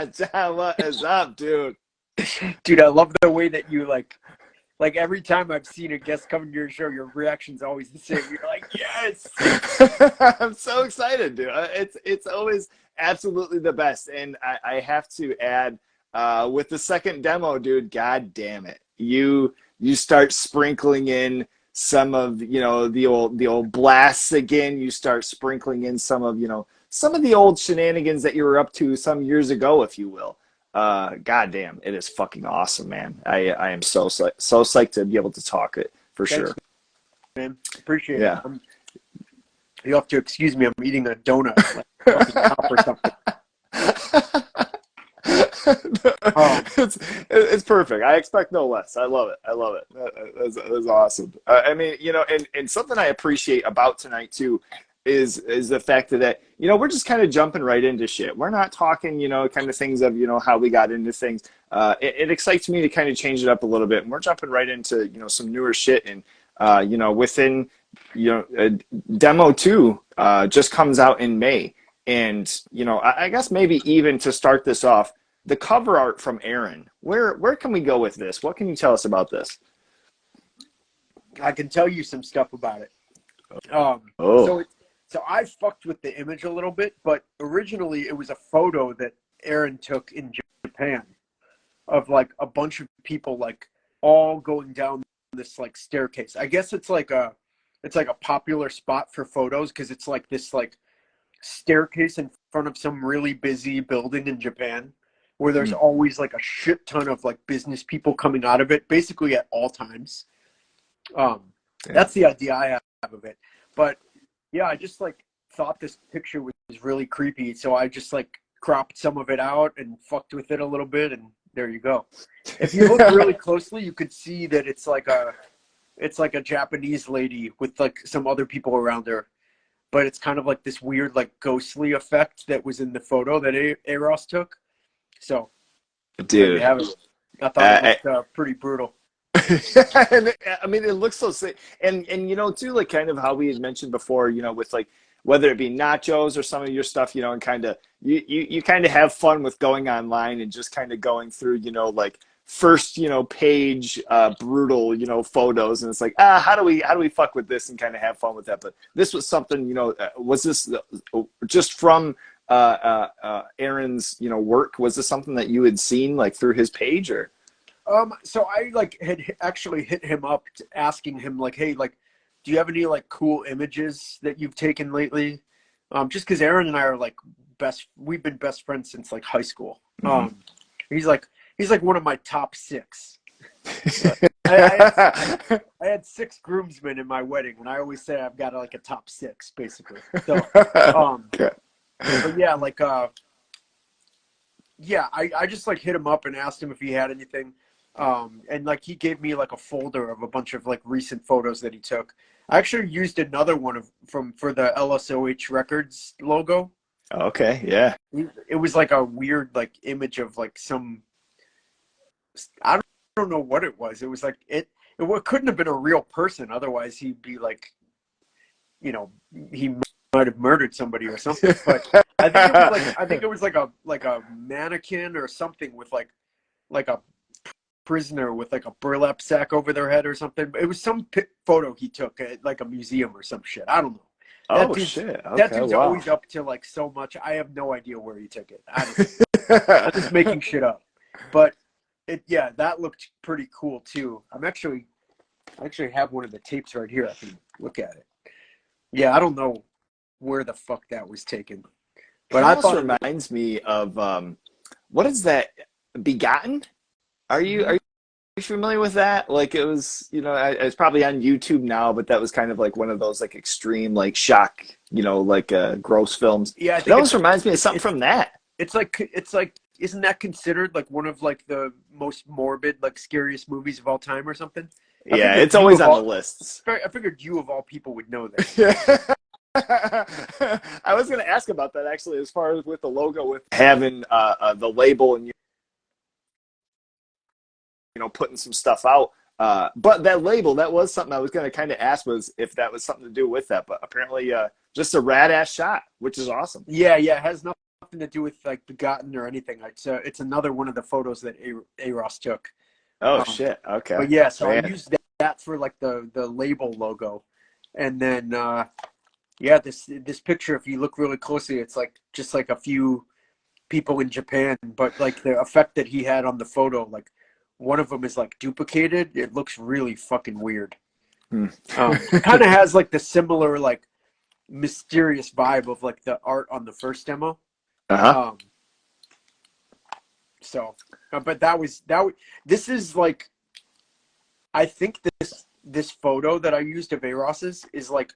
John, what is up, dude? Dude, I love the way that you like every time I've seen a guest come to your show, your reaction's always the same. You're like, yes. I'm so excited, dude. It's always absolutely the best. And I have to add, with the second demo, dude, god damn it. You start sprinkling in some of, the old blasts again. You start sprinkling in some of, some of the old shenanigans that you were up to some years ago, if you will. God damn, it is fucking awesome, man. I am so psyched to be able to talk it for Thanks, sure. man. Appreciate Yeah. it. You have to excuse me. I'm eating a donut, like fucking top or something. It's perfect. I expect no less. I love it. That's awesome. I mean, and something I appreciate about tonight too is the fact that we're just kind of jumping right into shit. We're not talking kind of things of how we got into things. It excites me to kind of change it up a little bit, and we're jumping right into some newer shit. And within demo 2 just comes out in May, and I guess maybe even to start this off, the cover art from Aaron. Where can we go with this? What can you tell us about this? I can tell you some stuff about it. So I fucked with the image a little bit, but originally it was a photo that Aaron took in Japan of like a bunch of people like all going down this like staircase. I guess it's like a popular spot for photos because it's like this like staircase in front of some really busy building in Japan where there's always like a shit ton of like business people coming out of it basically at all times. That's the idea I have of it. But yeah, I just like thought this picture was really creepy, so I just like cropped some of it out and fucked with it a little bit, and there you go. If you look really closely, you could see that it's like a Japanese lady with like some other people around her, but it's kind of like this weird like ghostly effect that was in the photo that Eros took. So, dude, there you have it. I thought it looked pretty brutal. And, I mean, it looks so sick, and too, like kind of how we had mentioned before, with like whether it be Nachos or some of your stuff, and kind of you kind of have fun with going online and just kind of going through, like first page brutal photos, and it's like how do we fuck with this and kind of have fun with that. But this was something, was this just from Aaron's work? Was this something that you had seen like through his page, or? So I like had actually hit him up asking him like, hey, like, do you have any like cool images that you've taken lately? Just because Aaron and I are like we've been best friends since like high school. He's like one of my top 6. I had 6 groomsmen in my wedding, and I always say I've got like a top 6 basically. So, but yeah, like, yeah, I just like hit him up and asked him if he had anything. And like he gave me like a folder of a bunch of like recent photos that he took. I actually used another one for the LSOH Records logo. Okay, yeah. It was like a weird like image of like some, I don't know what it was. It was like it couldn't have been a real person. Otherwise he'd be like, he might have murdered somebody or something. But I think it was like a mannequin or something with like a prisoner with like a burlap sack over their head or something. It was some photo he took at like a museum or some shit. I don't know. Shit. Okay, that dude's wow. always up to like so much. I have no idea where he took it. I'm just making shit up. But that looked pretty cool too. I actually have one of the tapes right here. I can look at it. Yeah, I don't know where the fuck that was taken. But I thought it reminds me of what is that? Begotten? Are you familiar with that? Like it was, it's probably on YouTube now, but that was kind of like one of those like extreme like shock, like gross films. Yeah, I think that almost reminds me of something from that. It's like isn't that considered like one of like the most morbid like scariest movies of all time or something? Yeah, it's always on the lists. I figured you of all people would know that. Yeah. I was going to ask about that actually, as far as with the logo, with having the label and putting some stuff out. But that label, that was something I was going to kind of ask, was if that was something to do with that. But apparently, just a rad ass shot, which is awesome. Yeah, it has nothing nothing to do with like Begotten or anything. It's another one of the photos that A Ross took. Oh shit. Okay. But yeah, so I Man. used that for like the label logo, and then yeah, this picture, if you look really closely, it's like just like a few people in Japan, but like the effect that he had on the photo, like one of them is like duplicated. It looks really fucking weird. Hmm. Kind of has like the similar like mysterious vibe of like the art on the first demo. Uh-huh. Um, so, but that was. This is like, I think this photo that I used of Aros's is like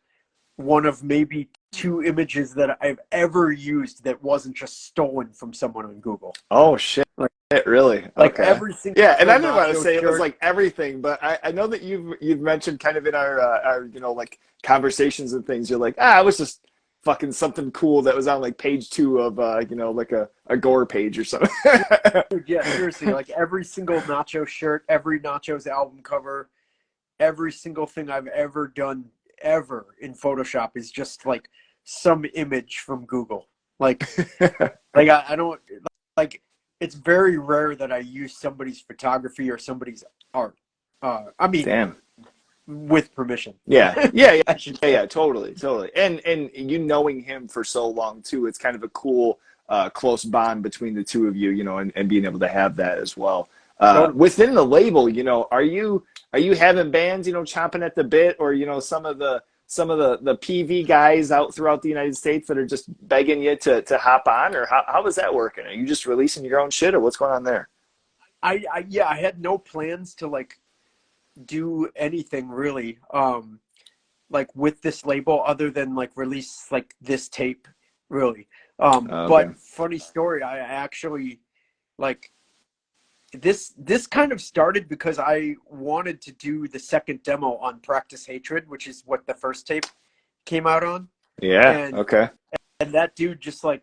one of maybe 2 images that I've ever used that wasn't just stolen from someone on Google. Oh shit. Like, Really? like Okay. every single Yeah, and I didn't want to nacho say it was shirt. like everything, but I know that you've mentioned kind of in our like conversations and things, you're like, it was just fucking something cool that was on like page 2 of like a gore page or something. Dude, yeah, seriously, like every single nacho shirt, every Nachos album cover, every single thing I've ever done ever in Photoshop is just like some image from Google. Like I don't like. It's very rare that I use somebody's photography or somebody's art. I mean, Damn. with permission. Yeah. Yeah, I should yeah, say. yeah, totally, totally. And you knowing him for so long too, it's kind of a cool close bond between the two of you, and being able to have that as well. Totally. Within the label, are you having bands, chomping at the bit, or some of the PV guys out throughout the United States that are just begging you to hop on, or how is that working? Are you just releasing your own shit, or what's going on there? I had no plans to like do anything really like with this label other than like release like this tape really. Okay. But funny story, I actually like this kind of started because I wanted to do the second demo on Practice Hatred, which is what the first tape came out on. Yeah. And Okay. that dude just like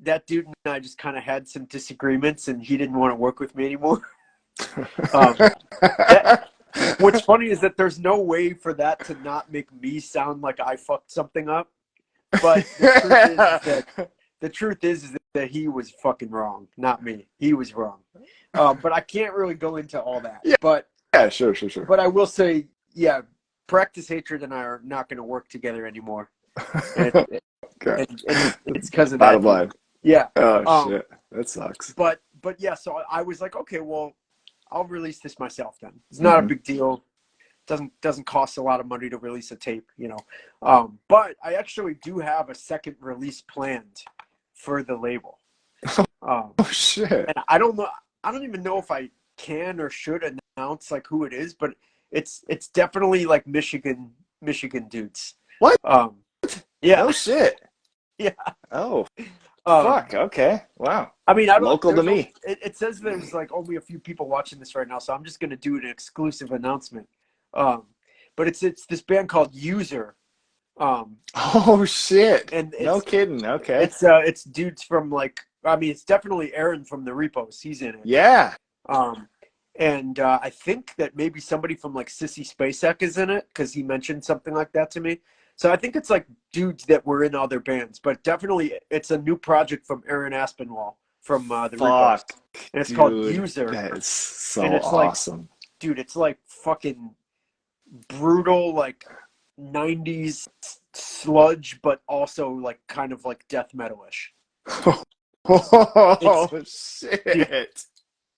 that dude and I just kind of had some disagreements, and he didn't want to work with me anymore. That, what's funny is that there's no way for that to not make me sound like I fucked something up. But the truth is that he was fucking wrong, not me. He was wrong. But I can't really go into all that. Yeah. But Yeah. Sure. Sure. Sure. but I will say, yeah, Practice Hatred and I are not going to work together anymore. And, Okay. and it's because of that. Bottom line. Yeah. Oh shit, that sucks. But yeah, so I was like, okay, well, I'll release this myself then. It's not a big deal. Doesn't cost a lot of money to release a tape, But I actually do have a second release planned for the label. Oh shit. And I don't know. I don't even know if I can or should announce like who it is, but it's definitely like Michigan dudes. What? Yeah. Oh shit. Yeah. Oh fuck. Okay. Wow. I mean, I don't. Local to me. It says there's like only a few people watching this right now, so I'm just gonna do an exclusive announcement. But it's this band called User. Oh shit. And No kidding. Okay. It's dudes from like, I mean, it's definitely Aaron from the Repos. He's in it. Yeah. And I think that maybe somebody from like Sissy Spacek is in it because he mentioned something like that to me. So I think it's like dudes that were in other bands, but definitely it's a new project from Aaron Aspinwall from the Repos. And it's called User. That is so and it's awesome. Like, dude, it's like fucking brutal, like 90s sludge, but also like kind of like death metal-ish. Oh shit. Dude,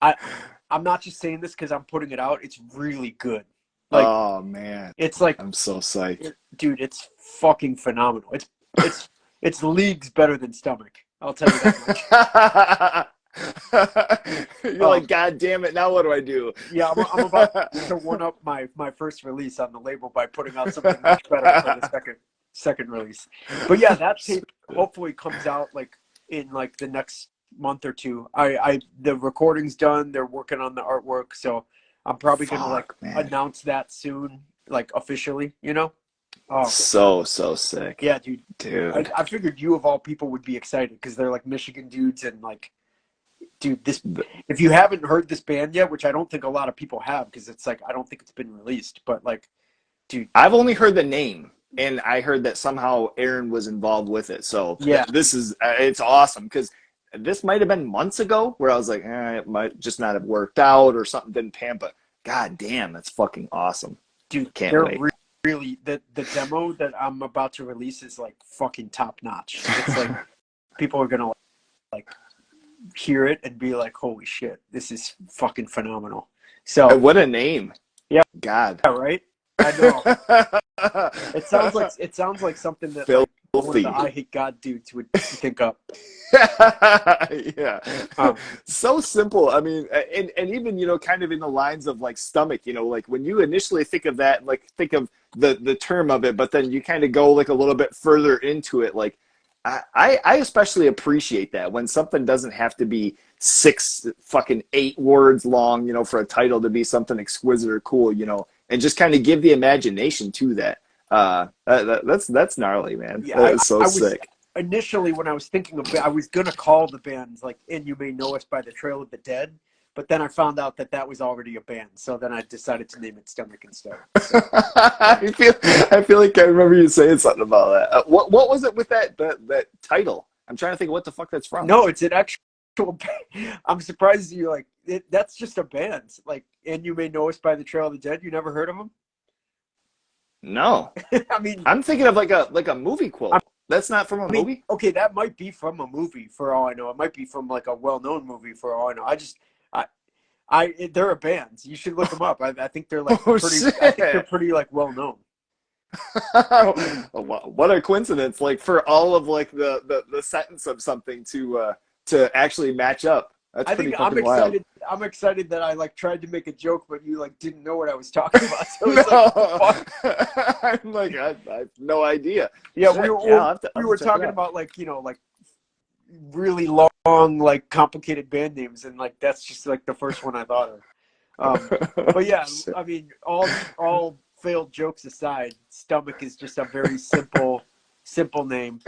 I'm not just saying this because I'm putting it out. It's really good. Like, oh man. It's like, I'm so psyched. Dude, it's fucking phenomenal. It's leagues better than Stomach. I'll tell you that much. You're like, God damn it! Now what do I do? Yeah, I'm about to one up my first release on the label by putting out something much better for the second release. But yeah, that tape hopefully comes out like in like the next month or two. The recording's done. They're working on the artwork, so I'm probably gonna announce that soon, like officially. Oh, so sick. Yeah, dude. I figured you of all people would be excited because they're like Michigan dudes and like, dude, if you haven't heard this band yet, which I don't think a lot of people have because it's like I don't think it's been released, but like, dude, I've only heard the name. and I heard that somehow Aaron was involved with it. So Yeah, this is it's awesome because this might have been months ago where I was like, it might just not have worked out or something didn't pan. But god damn, that's fucking awesome. dude, Can't they're wait. really the demo that I'm about to release is like fucking top notch. It's like people are gonna like hear it and be like, holy shit, this is fucking phenomenal. So What a name. yeah, God. right. I know. It sounds like something that like one of the Filthy. I Hate God dudes would think up. Yeah. Um, So simple. I mean, and even, kind of in the lines of like stomach, like when you initially think of that, like think of the term of it, but then you kind of go like a little bit further into it. Like I especially appreciate that when something doesn't have to be 8 words long, for a title to be something exquisite or cool, and just kind of give the imagination to that. That's gnarly, man. yeah, That is so I was sick. initially when I was thinking of I was gonna call the band like "And You May Know Us by the Trail of the Dead," but then I found out that was already a band, so then I decided to name it Stomach instead. So, I feel like I remember you saying something about that. What was it with that title? I'm trying to think of what the fuck that's from. no, it's an actual. I'm surprised you like it. That's just a band. Like, "And You May Know Us by the Trail of the Dead." You never heard of them? No, I mean, I'm thinking of like a movie quote. That's not from a I mean, movie. okay, that might be from a movie for all I know. It might be from like a well-known movie for all I know. I, they're a band. You should look them up. I think they're like Oh pretty. I think they're shit! pretty like well-known. What a coincidence! Like for all of like the sentence of something to actually match up. That's I pretty think I'm fucking wild. excited. I'm excited that I like tried to make a joke, but you like didn't know what I was talking about. So it's like, what the No, fuck? I'm like I have no idea. Yeah, Shit, yeah, I'll we have to were check it talking out. about like like really long, like complicated band names, and like that's just like the first one I thought of. But yeah, Shit. I mean, all failed jokes aside, Stomach is just a very simple name.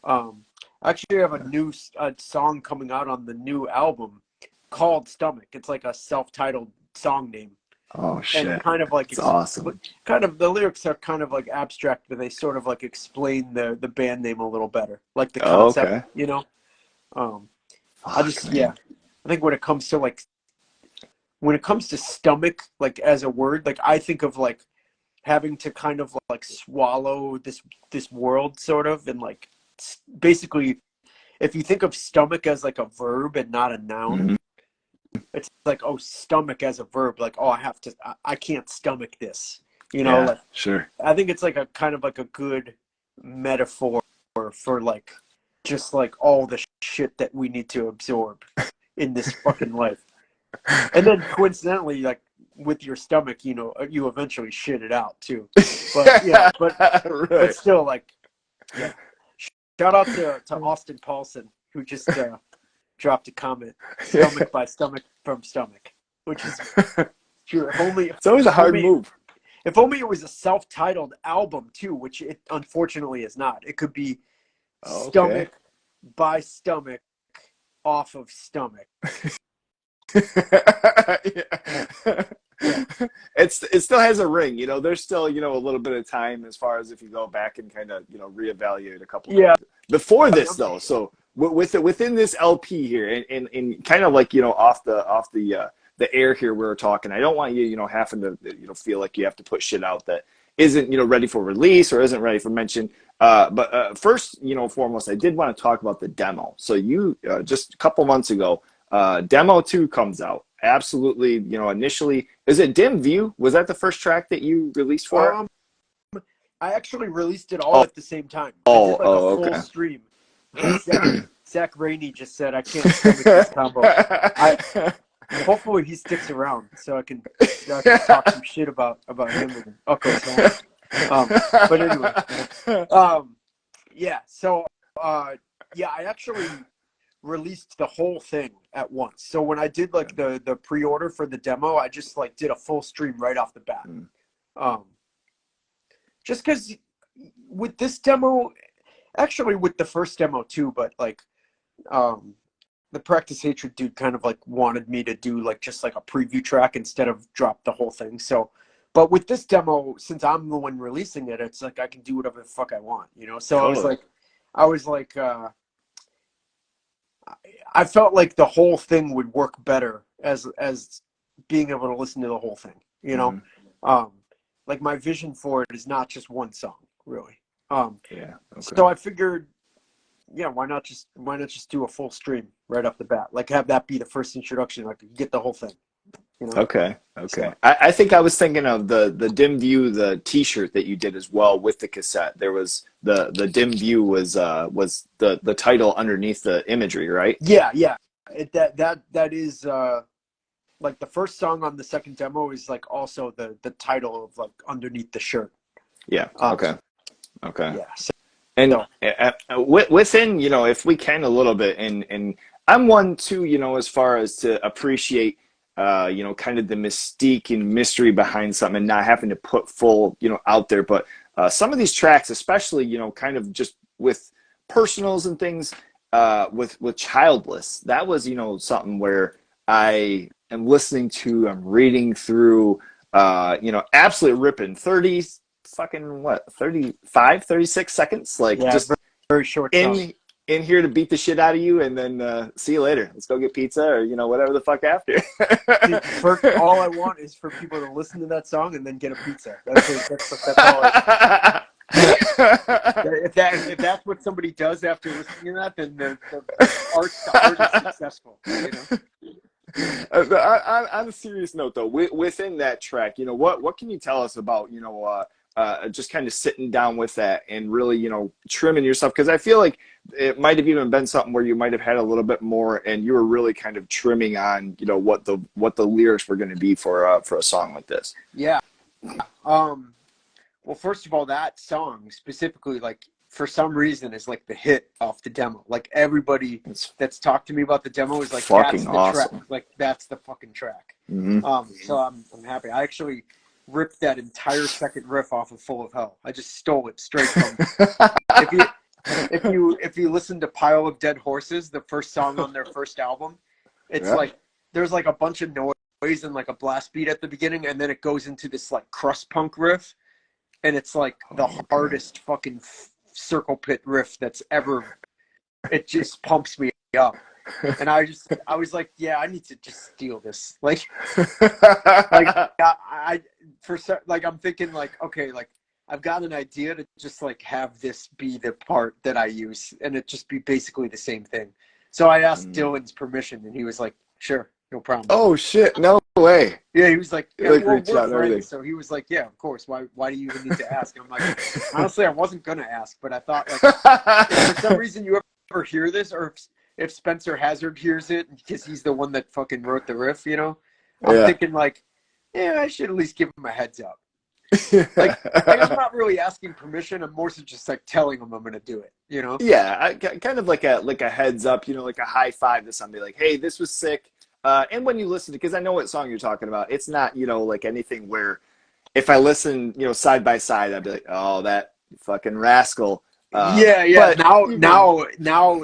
I actually have a new song coming out on the new album called Stomach. It's like a self-titled song name, Oh and it shit, kind of like it's awesome. kind of the lyrics are kind of like abstract, but they sort of like explain the band name a little better, like the Oh, concept, okay. Um, I Fuck, just yeah, man. I think when it comes to stomach, like as a word, like I think of like having to kind of like swallow this world sort of, and like basically if you think of stomach as like a verb and not a noun, Mhm. it's like, oh, stomach as a verb, like, oh, I can't stomach this, Yeah, like sure. I think it's like a kind of like a good metaphor for like just like all the shit that we need to absorb in this fucking life. And then coincidentally, like with your stomach, you eventually shit it out too. But yeah, but Right. still, like, yeah. Shout out to Austin Paulson who just dropped a comment, "Stomach by stomach from stomach," which is true. It's always a If hard only move. if only it was a self-titled album too, which it unfortunately is not. It could be Oh, okay. "Stomach by Stomach off of Stomach." Yeah. Yeah, It still has a ring, there's still, a little bit of time as far as if you go back and kind of, reevaluate a couple yeah. things. Before I mean, this though, so within this LP here and kind of like, off the air here we were talking. I don't want you, having to, feel like you have to put shit out that isn't, ready for release or isn't ready for mention. But first, foremost, I did want to talk about the demo. So you just a couple months ago, demo 2 comes out. Absolutely, initially, is it Dim View? Was that the first track that you released for it? um, I actually released it all Oh, at the same time. I oh, did like a oh, full okay. stream. Zach Rainey just said I can't stomach this combo. I Hopefully he sticks around so I can talk some shit about him and Ucko's home. But anyway, um, yeah. So yeah, I actually released the whole thing at once. So when I did like the pre-order for the demo, I just like did a full stream right off the bat. Um, just because with this demo, actually with the first demo too, but like um the Practice Hatred dude kind of like wanted me to do like just like a preview track instead of drop the whole thing. So But with this demo, since I'm the one releasing it, it's like I can do whatever the fuck I want, you know. So Totally. I was like, I felt like the whole thing would work better as being able to listen to the whole thing, you know. Mm-hmm. Um, like my vision for it is not just one song, really. Yeah. Okay. So I figured, yeah, why not just do a full stream right off the bat? Like have that be the first introduction, like you get the whole thing, you know. Okay. Okay. So I think I was thinking of the dim view, the T-shirt that you did as well with the cassette. There was the dim view was the title underneath the imagery, right? yeah, yeah, that is like the first song on the second demo is like also the title of like underneath the shirt. Yeah. Um, Okay. Okay. yeah, And so within, if we can a little bit, and I'm one too, as far as to appreciate, kind of the mystique and mystery behind something and not having to put full, out there. But some of these tracks, especially, kind of just with personals and things, with Childless, that was, something where I am listening to, I'm reading through, absolutely ripping 30 fucking what 35, 36 seconds, like yeah, just very short song. in here to beat the shit out of you, and then see you later, let's go get pizza, or whatever the fuck after. Dude, all I want is for people to listen to that song and then get a pizza. That's all I if that's what somebody does after listening to that, then the art is successful, you know. On a serious note, though, within that track, what can you tell us about, just kind of sitting down with that and really, trimming yourself? Because I feel like it might have even been something where you might have had a little bit more, and you were really kind of trimming on, what the lyrics were going to be for a song like this. Yeah. Well, first of all, that song specifically, like for some reason, is like the hit off the demo. Like everybody It's that's talked to me about the demo is like, that's fucking the track. awesome. Like that's the fucking track. Mm-hmm. So I'm happy. I actually ripped that entire second riff off of Full of Hell. I just stole it straight from. If you if you listen to Pile of Dead Horses, the first song on their first album, it's Yeah. like there's like a bunch of noise and like a blast beat at the beginning, and then it goes into this like crust punk riff. And it's like the hardest fucking circle pit riff that's ever. It just pumps me up, and I was like, yeah, I need to just steal this. Like I'm thinking like, okay, like I've got an idea to just like have this be the part that I use, and it just be basically the same thing. So I asked Dylan's permission, and he was like, sure, no problem. Oh shit! No way. Yeah, he was like, yeah, Like, well, reach we're out and everything. friends. So he was like, yeah, of course. Why do you even need to ask? And I'm like, honestly, I wasn't going to ask, but I thought, like, if for some reason you ever hear this, or if Spencer Hazard hears it, because he's the one that fucking wrote the riff, I'm thinking, like, yeah, I should at least give him a heads up. like I'm not really asking permission. I'm more so just, like, telling him I'm going to do it, Yeah, kind of like a heads up, like a high five to somebody, like, hey, this was sick. And when you listen to, because I know what song you're talking about, it's not, like anything where if I listen, side by side, I'd be like, oh, that fucking rascal. Yeah. But Now,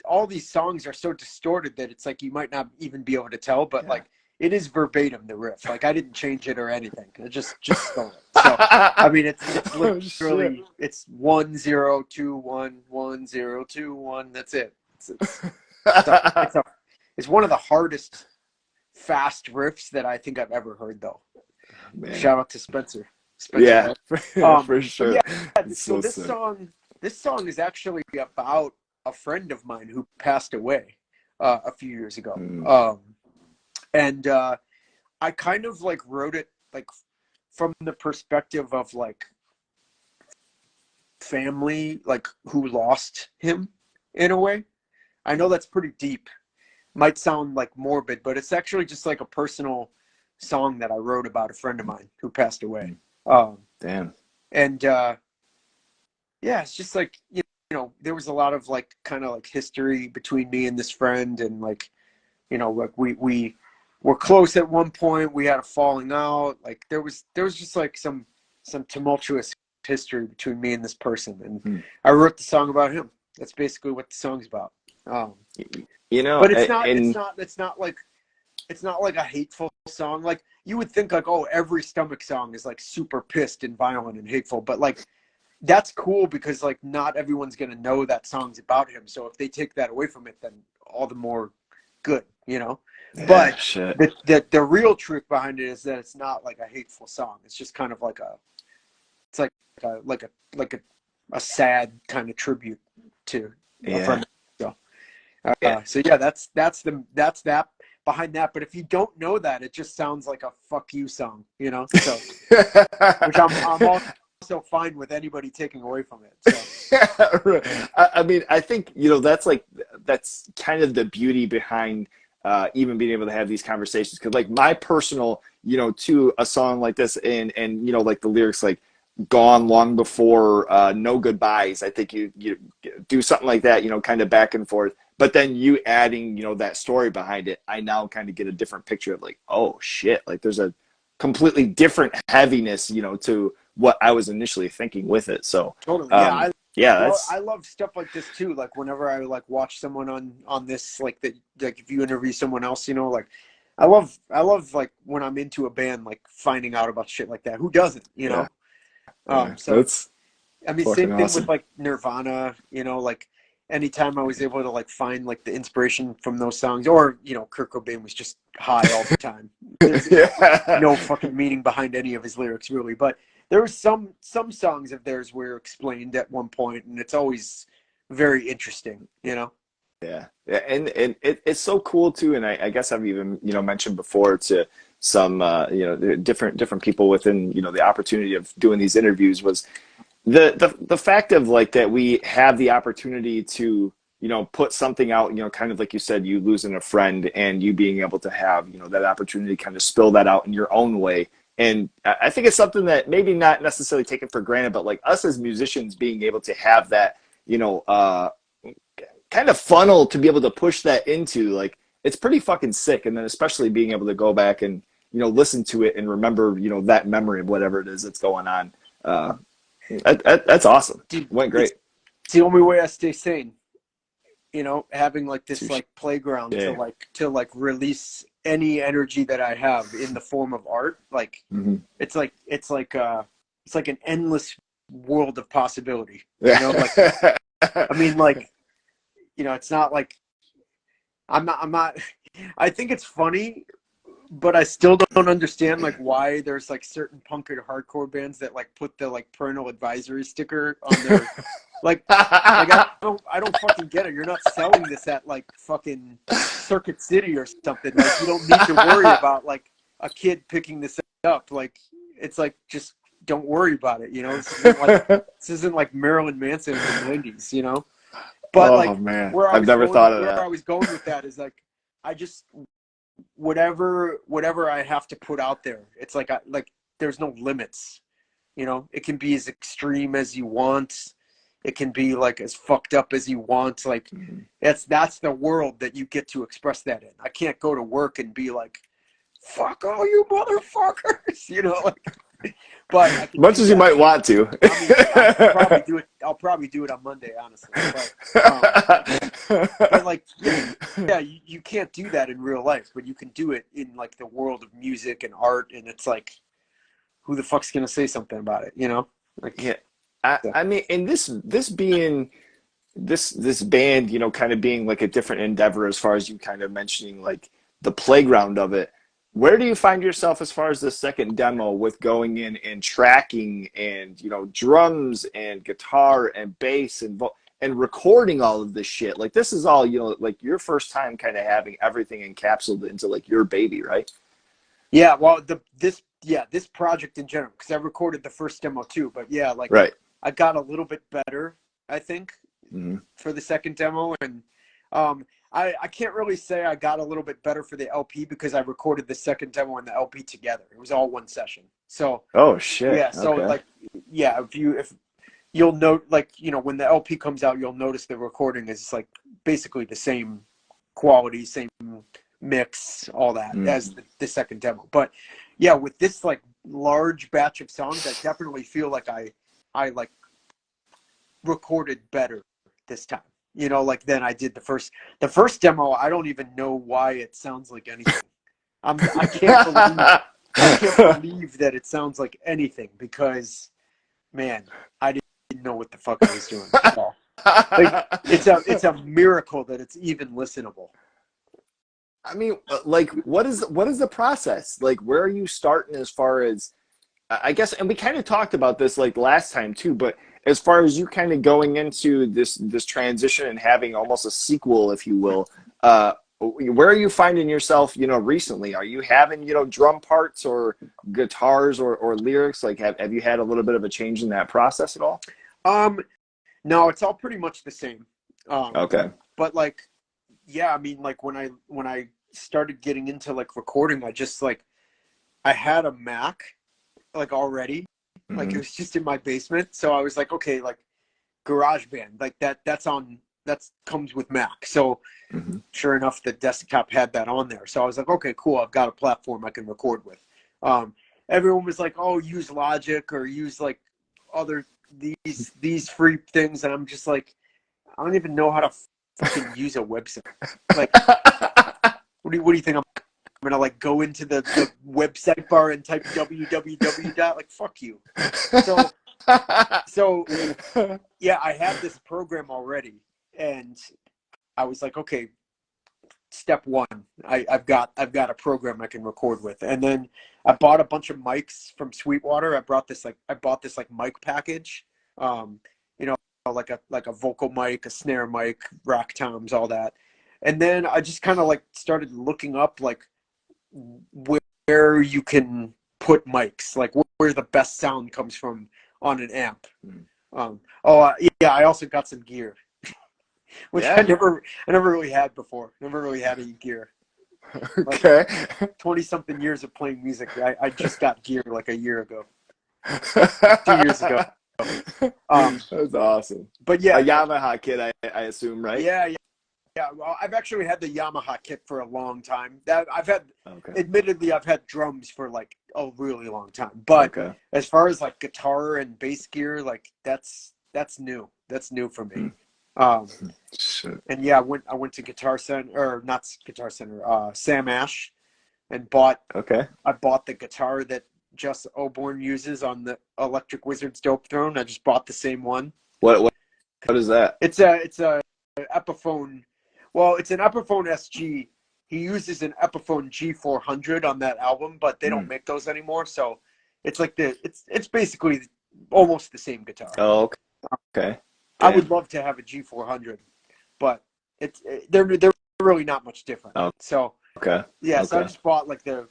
all these songs are so distorted that it's like you might not even be able to tell, but like it is verbatim the riff. Like I didn't change it or anything. I just stole it. So I mean, it's literally it's 1 0 2 1 1 0 2 1. That's it. It's one of the hardest fast riffs that I think I've ever heard, though. Man. Shout out to Spencer. Yeah, for sure. Yeah, so this song is actually about a friend of mine who passed away a few years ago. And I kind of like wrote it like from the perspective of like family, like who lost him in a way. I know that's pretty deep. Might sound like morbid, but it's actually just like a personal song that I wrote about a friend of mine who passed away. Damn. And yeah, it's just like, there was a lot of like kind of like history between me and this friend, and like, like we were close at one point. We had a falling out. Like there was just like some tumultuous history between me and this person, and I wrote the song about him. That's basically what the song's about. But it's not like it's not like a hateful song. Like you would think like, oh, every Stomach song is like super pissed and violent and hateful, but like that's cool because like not everyone's gonna know that song's about him. So if they take that away from it, then all the more good, you know. Yeah, But shit. the real truth behind it is that it's not like a hateful song. It's just kind of like it's like a sad kind of tribute to a Yeah. friend. So Yeah. so yeah, that's that behind that. But if you don't know that, it just sounds like a fuck you song, you know. So which I'm also fine with anybody taking away from it. So I mean, I think, that's kind of the beauty behind even being able to have these conversations. Because, like, my personal, to a song like this, and like the lyrics, like, gone long before no goodbyes. I think you do something like that, kind of back and forth. But then you adding, that story behind it, I now kind of get a different picture of, like, oh shit, like there's a completely different heaviness, to what I was initially thinking with it. So, totally, yeah. yeah, I that's love stuff like this too. Like whenever I like watch someone on this, like that, like if you interview someone else, like I love like when I'm into a band, like finding out about shit like that. Who doesn't, yeah, yeah, So that's I mean, fucking same thing with awesome. like Nirvana, like anytime I was able to like find like the inspiration from those songs, or Kurt Cobain was just high all the time. There's Yeah, no fucking meaning behind any of his lyrics really, but there was some songs of theirs were explained at one point, and it's always very interesting. yeah, yeah, and it's so cool too. And I guess I've even mentioned before to some different people within the opportunity of doing these interviews was the fact of like that we have the opportunity to put something out, kind of like you said, you losing a friend and you being able to have that opportunity to kind of spill that out in your own way. And I think it's something that maybe not necessarily taken for granted, but like us as musicians being able to have that kind of funnel to be able to push that into, like, it's pretty fucking sick. And then especially being able to go back and listen to it and remember that memory of whatever it is that's going on. uh that's awesome. Dude, Went it's great. the only way I stay sane. Having like this Touche. like playground to Yeah. like release any energy that I have in the form of art. Like Hmm. it's like an endless world of possibility. Like Yeah. I mean, like it's not like I'm not. I think it's funny, but I still don't understand like why there's like certain punk or hardcore bands that like put the like parental advisory sticker on their like I don't fucking get it. You're not selling this at like fucking Circuit City or something. Like you don't need to worry about like a kid picking this up. Like it's like just don't worry about it. This isn't like Marilyn Manson in the '90s. But Oh like man, where I I've was never going thought of where I that. was going with that is like I just whatever I have to put out there. It's like there's no limits. It can be as extreme as you want. It can be like as fucked up as you want. Like Mhm. that's the world that you get to express that in. I can't go to work and be like, "Fuck all you motherfuckers," but I can Much do as you that. might want to. I mean, I'll probably do it. I'll probably do it on Monday, honestly. But like, yeah, you can't do that in real life, but you can do it in like the world of music and art, and it's like, who the fuck's gonna say something about it? Like, Yeah, I mean, and this being this band, kind of being like a different endeavor as far as you kind of mentioning like the playground of it. Where do you find yourself as far as the second demo with going in and tracking and drums and guitar and bass and recording all of this shit? Like this is all like your first time kind of having everything encapsulated into like your baby, right? yeah, well, this project in general, because I recorded the first demo too, but yeah, like Right. I got a little bit better, I think, Hmm. for the second demo, and I can't really say I got a little bit better for the LP because I recorded the second demo and the LP together. It was all one session. So Oh shit. yeah, so Okay. like yeah, if you'll note like when the LP comes out, you'll notice the recording is like basically the same quality, same mix, all that Mm. as the second demo. But yeah, with this like large batch of songs, I definitely feel like I like recorded better this time. Like than I did the first demo. I don't even know why it sounds like anything. I can't believe that it sounds like anything because, man, I didn't know what the fuck I was doing at all. Like it's a miracle that it's even listenable. I mean, like, what is the process? Like, where are you starting as far as, I guess, and we kind of talked about this like last time too, but as far as you kind of going into this transition and having almost a sequel, if you will, where are you finding yourself, recently? Are you having, drum parts or guitars or lyrics? Like, have you had a little bit of a change in that process at all? Um, no, it's all pretty much the same. Okay. But like, yeah, I mean, like when I started getting into like recording, I just like I had a Mac like already, like it Hmm. was just in my basement. So I was like, okay, like GarageBand, like that's comes with Mac. So Hmm. sure enough, the desktop had that on there. So I was like, okay, cool, I've got a platform I can record with. Um, Everyone was like, oh, use Logic or use like other these free things, and I'm just like, I don't even know how to fucking use a website. Like, what do you think? I'm gonna like go into the website bar and type www dot, like, fuck you. So so yeah, I had this program already, and I was like, okay, step one, I've got a program I can record with, and then I bought a bunch of mics from Sweetwater. I bought this like mic package, um, you know, like a vocal mic, a snare mic, rack toms, all that, and then I just kind of like started looking up like where you can put mics, like where the best sound comes from on an amp. Yeah, I also got some gear, which I Yeah. never really had before. Never really had any gear. Like Okay. 20 something years of playing music, I just got gear like a year ago, 2 years ago. That's awesome. But A yeah, like, Yamaha kid, I assume, right? yeah, yeah, yeah. Well, I've actually had the Yamaha kit for a long time. That Okay. admittedly, I've had drums for like a really long time. But Okay. as far as like guitar and bass gear, like that's new. That's new for me. Hmm. Um, Shit. and yeah, I went to Guitar Center, or not Guitar Center, Sam Ash, and bought Okay. I bought the guitar that Just Oborn uses on the Electric Wizard's Dope Throne. I just bought the same one. What is that? It's a Epiphone. Well, it's an Epiphone SG. He uses an Epiphone G400 on that album, but they don't Hmm. make those anymore. So it's like it's basically almost the same guitar. Oh, okay. I would Damn. love to have a G400, but they're really not much different. Oh, So okay. yeah, so I Okay. just bought like the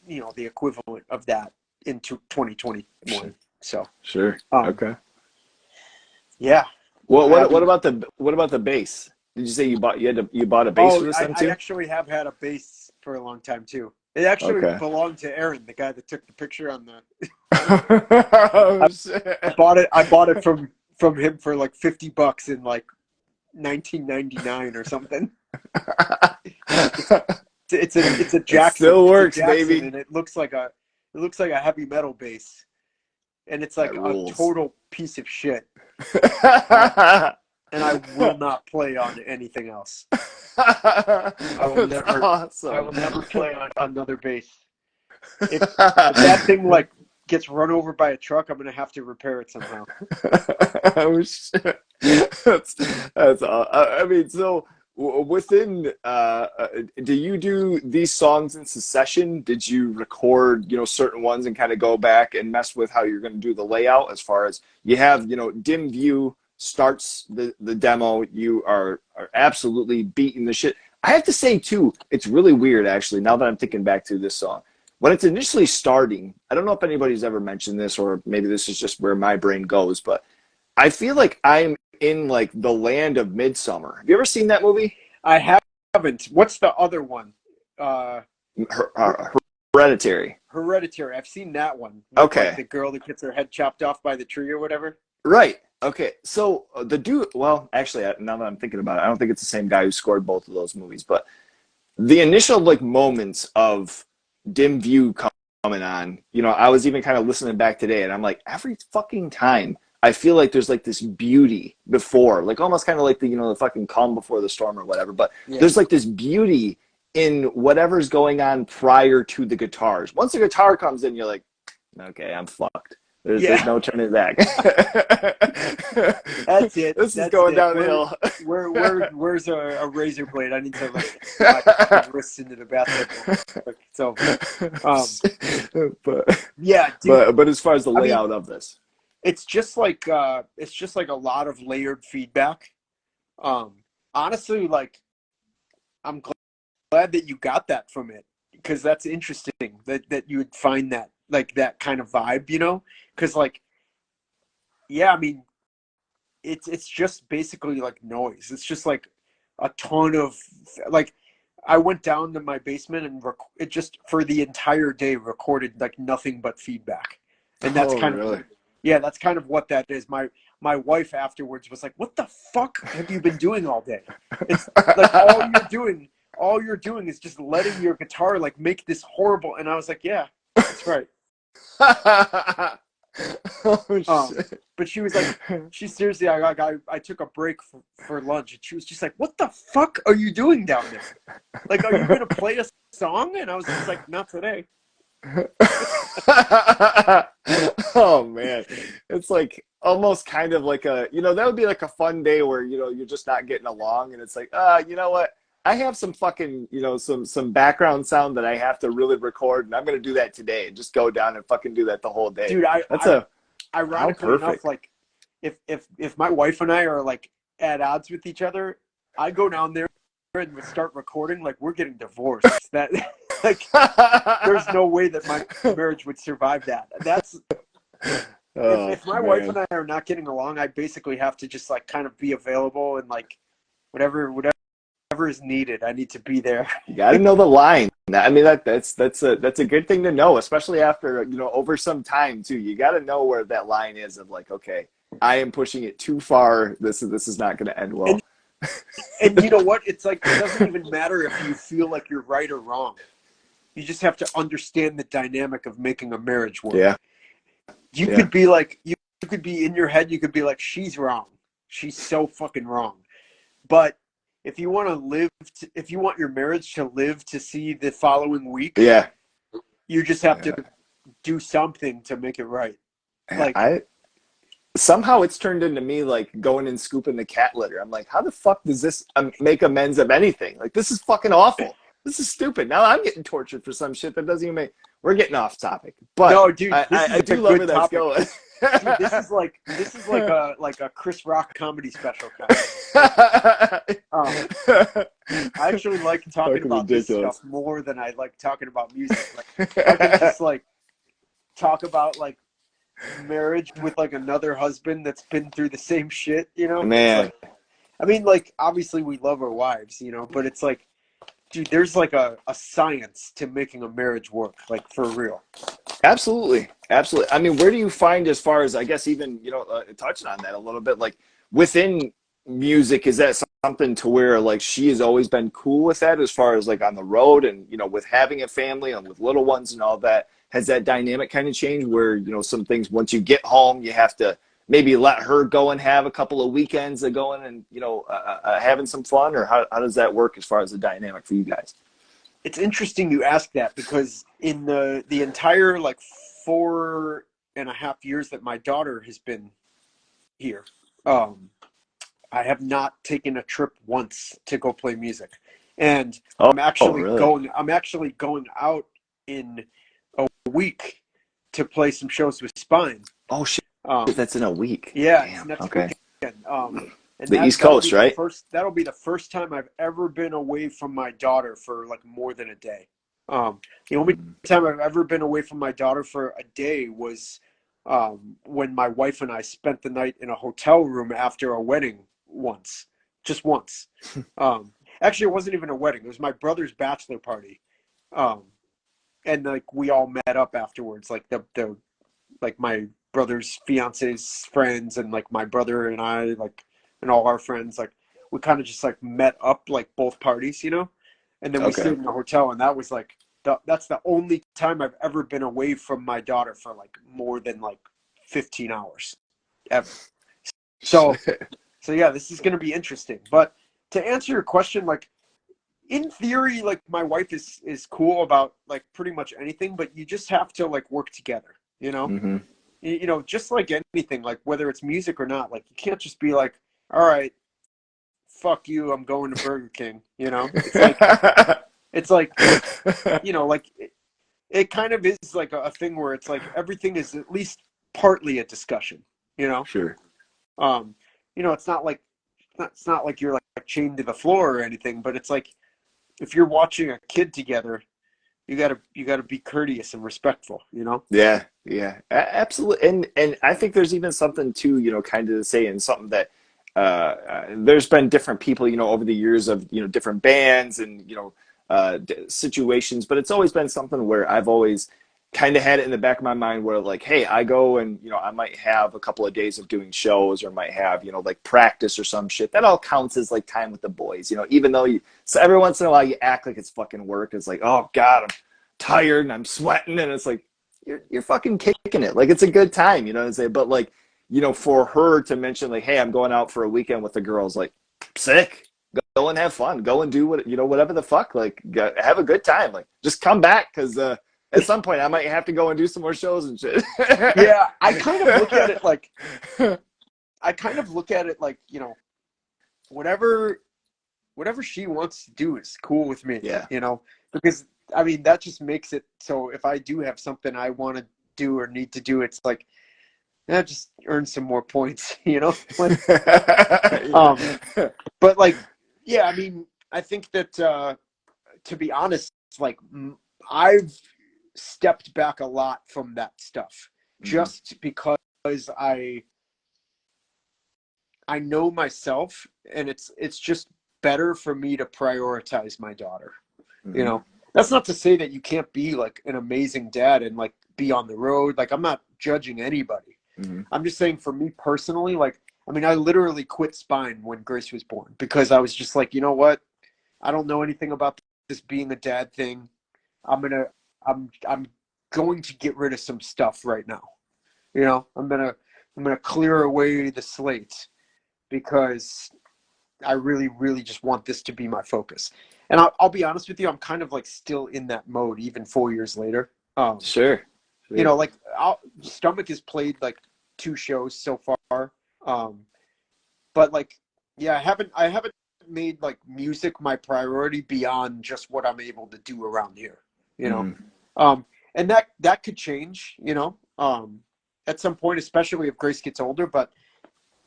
equivalent of that into Sh- 2021. So Sure. um Okay. yeah, What I what what haven't. about the bass? Did you say you bought a bass for Oh, this then I too? actually have had a bass for a long time too. It actually Okay. belonged to Aaron, the guy that took the picture on the. Oh I, I shit. bought it. I bought it from him for like $50 in like 1999 or something. It's it's a It Jackson. still It's a works, Jackson, baby. and it looks like a heavy metal bass, and it's That like a rules. total piece of shit. And I will not play on anything else. I will That's never. I awesome. will never play on another bass. If that thing like gets run over by a truck, I'm gonna have to repair it somehow. Oh shit. That's I mean, so within do you do these songs in succession? Did you record, certain ones and kind of go back and mess with how you're going to do the layout as far as you have, dim view starts the demo, you are absolutely beating the shit. I have to say too, it's really weird actually, now that I'm thinking back to this song. When it's initially starting, I don't know if anybody's ever mentioned this or maybe this is just where my brain goes, but I feel like I'm in like the land of Midsummer. Have you ever seen that movie? I haven't. What's the other one? Uh, Her, Her- Hereditary. Hereditary. I've seen that one with like Okay. the girl that gets her head chopped off by the tree or whatever. Right. Okay. So the dude, well, actually, now that I'm thinking about it, I don't think it's the same guy who scored both of those movies, but the initial like moments of dim view coming on, I was even kind of listening back today and I'm like, every fucking time I feel like there's like this beauty before, like almost kind of like the fucking calm before the storm or whatever, but Yeah. there's like this beauty in whatever's going on prior to the guitars. Once the guitar comes in, you're like, okay, I'm fucked. There's Yeah, no turning back. that's it. This is That's going it. downhill. Where's a razor blade? I need to like get my fucking wrists into the bathtub real quick. So, um, but yeah, dude. but as far as the I mean, layout of this, it's just like a lot of layered feedback. Um, honestly, like I'm glad that you got that from it because that's interesting that you would find that like that kind of vibe, you know? Because like, yeah, I mean, it's just basically like noise. It's just like a ton of like. I went down to my basement and it just for the entire day recorded like nothing but feedback, and that's oh kind of really? yeah, that's kind of what that is. My wife afterwards was like, "What the fuck have you been doing all day?" It's like all you're doing is just letting your guitar like make this horrible. And I was like, "Yeah, that's right." Oh shit! But she was like, she seriously, I took a break for lunch, and she was just like, "What the fuck are you doing down there? Like, are you gonna play a song?" And I was just like, "Not today." Oh man, it's like almost kind of like that would be like a fun day where you're just not getting along, and it's like, you know what? I have some fucking some background sound that I have to really record, and I'm gonna do that today, and just go down and fucking do that the whole day. Dude, That's a how ironically enough, perfect. like if my wife and I are like at odds with each other, I go down there and we start recording like we're getting divorced. That like there's no way that my marriage would survive that. That's Oh if my wife man. and I are not getting along, I basically have to just like kind of be available and like whatever is needed, I need to be there. You got to know the line. I mean that's a good thing to know, especially after over some time too. You got to know where that line is of like, okay, I am pushing it too far. This is not going to end And well. and you know what? It's like it doesn't even matter if you feel like you're right or wrong. You just have to understand the dynamic of making a marriage work. Yeah, You yeah, could be like you could be in your head, you could be like, she's wrong. She's so fucking wrong. But if you want your marriage to live to see the following week, yeah. you just have to Yeah. do something to make it right. Like, I somehow it's turned into me like going and scooping the cat litter. I'm like, how the fuck does this make amends of anything? Like, this is fucking awful. This is stupid. Now I'm getting tortured for some shit that doesn't even make. We're getting off topic, but no, dude, this I is a do love where good that's topic. going. Dude, this is like a Chris Rock comedy special kind of. I actually like talking Fucking about this ridiculous. stuff more than I like talking about music. Like, if I can just like talk about like marriage with like another husband that's been through the same shit, you know? It's Man, like, I mean, like, obviously we love our wives, you know, but it's like, dude, there's like a science to making a marriage work, like for real. absolutely, absolutely. I mean, where do you find as far as I guess even touching on that a little bit, like within music, is that something to where like she has always been cool with that as far as like on the road and with having a family and with little ones and all that? Has that dynamic kind of changed where some things once you get home you have to maybe let her go and have a couple of weekends of going and having some fun, or how does that work as far as the dynamic for you guys? It's interesting you ask that because in the entire like 4.5 years that my daughter has been here, um, I have not taken a trip once to go play music. And Oh, oh really? I'm actually going out in a week to play some shows with Spine. Oh shit, Um, that's in a week. yeah, it's Damn. next Okay. weekend. And The East Coast, right? that'll be the first time I've ever been away from my daughter for like more than a day. The only time I've ever been away from my daughter for a day was when my wife and I spent the night in a hotel room after a wedding once, just once. Actually, it wasn't even a wedding; it was my brother's bachelor party, um, and like we all met up afterwards, like the like my brother's fiance's friends and like my brother and I like and all our friends like we kind of just like met up like both parties, you know, and then we Okay. stayed in the hotel, and that was like that's the only time I've ever been away from my daughter for like more than like 15 hours ever. So Shit. so yeah, this is going to be interesting. But to answer your question, like in theory, like my wife is cool about like pretty much anything, but you just have to like work together, you know? Mm-hmm. You know, just like anything, like whether it's music or not, like you can't just be like, all right, fuck you, I'm going to Burger King, you know? It's like, you know, like it kind of is like a thing where it's like everything is at least partly a discussion, you know? Sure. Um, you know, it's not like you're like chained to the floor or anything, but it's like if you're watching a kid together, you gotta be courteous and respectful, you know? Yeah, yeah, absolutely. And I think there's even something too, kind of to say, and something that there's been different people, over the years of different bands and situations, but it's always been something where I've always kind of had it in the back of my mind where like, hey, I go and I might have a couple of days of doing shows, or might have like practice or some shit. That all counts as like time with the boys, even though so every once in a while you act like it's fucking work. It's like, oh God, I'm tired and I'm sweating, and it's like you're fucking kicking it. Like it's a good time, you know what I'm saying? But like, for her to mention like, hey, I'm going out for a weekend with the girls, like, sick. Go and have fun. Go and do whatever the fuck. Like, have a good time. Like, just come back because at some point I might have to go and do some more shows and shit. Yeah, I kind of look at it like whatever she wants to do is cool with me, Yeah. because I mean that just makes it so if I do have something I want to do or need to do, it's like just earn some more points, like, but like, yeah, I mean, I think that to be honest, like I've stepped back a lot from that stuff Mhm. just because I I know myself, and it's just better for me to prioritize my daughter. You Mhm. know, that's not to say that you can't be like an amazing dad and like be on the road. Like I'm not judging anybody. Mhm. I'm just saying for me personally, like I mean, I literally quit Spine when Grace was born because I was just like, you know what? I don't know anything about this being a dad thing. I'm gonna I'm going to get rid of some stuff right now. I'm gonna clear away the slate because I really, really just want this to be my focus. And I'll be honest with you, I'm kind of like still in that mode even 4 years later. Sure. Sure. Like Stomach has played like 2 shows so far, but like, yeah, I haven't made like music my priority beyond just what I'm able to do around here. You know, Mhm. and that could change. At some point, especially if Grace gets older. But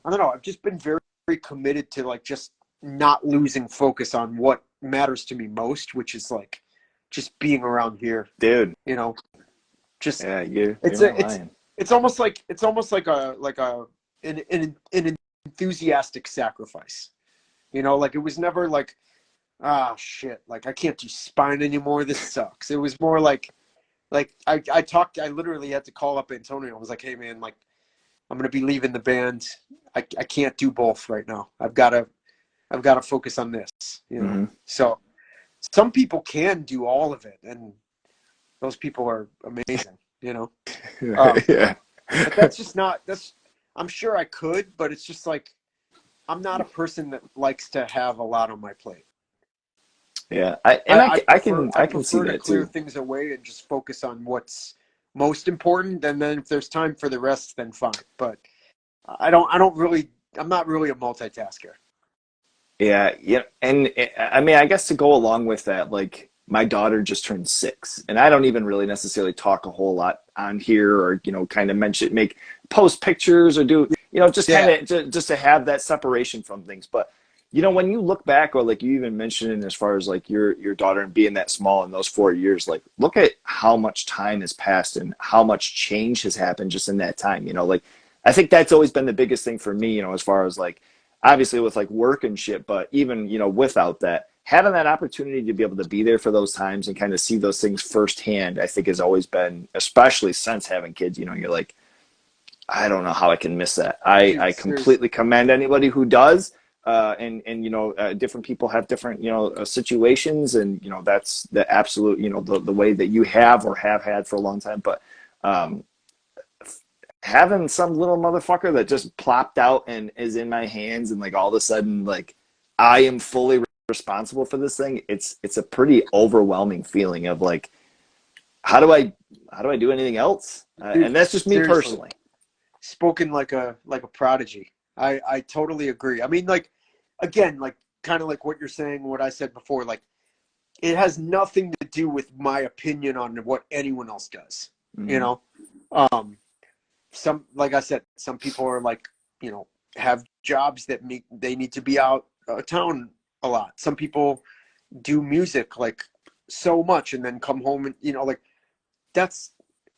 I don't know. I've just been very, very committed to like just not losing focus on what matters to me most, which is like just being around here. Dude. You know, just Yeah, you're it's not a it's lying. it's almost like a an enthusiastic sacrifice. Like it was never like, ah, shit, like I can't do Spine anymore. This sucks. It was more like I literally had to call up Antonio. I was like, hey man, like I'm gonna be leaving the band. I can't do both right now. I've gotta focus on this. Hmm. So some people can do all of it, and those people are amazing. Um, Yeah. but that's just not that's I'm sure I could, but it's just like I'm not a person that likes to have a lot on my plate. Yeah. I I can see prefer to that clear too. things away and just focus on what's most important, and then if there's time for the rest, then fine. But I don't really I'm not really a multitasker. Yeah, yeah, and I mean, I guess to go along with that, like my daughter just turned 6, and I don't even really necessarily talk a whole lot on here, or kind of make post pictures, or do just kind Yeah. of just to have that separation from things. But when you look back, or like you even mentioned, as far as like your daughter and being that small in those 4 years, like look at how much time has passed and how much change has happened just in that time. Like I think that's always been the biggest thing for me. As far as like obviously with like work and shit, but even without that, having that opportunity to be able to be there for those times and kind of see those things firsthand, I think has always been, especially since having kids. You're like, I don't know how I can miss that. Dude, I seriously. completely commend anybody who does. And different people have different situations, and that's the absolute the way that you have or have had for a long time. But um, having some little motherfucker that just plopped out and is in my hands, and like all of a sudden like I am fully responsible for this thing, it's a pretty overwhelming feeling of like, how do I do anything else? Dude, And that's just me seriously, personally. spoken like a prodigy. I totally agree. I mean, like, again, like kind of like what you're saying, what I said before, like it has nothing to do with my opinion on what anyone else does. You Mm-hmm. know, some, like I said, some people are like, have jobs that they need to be out of town a lot. Some people do music like so much and then come home and like that's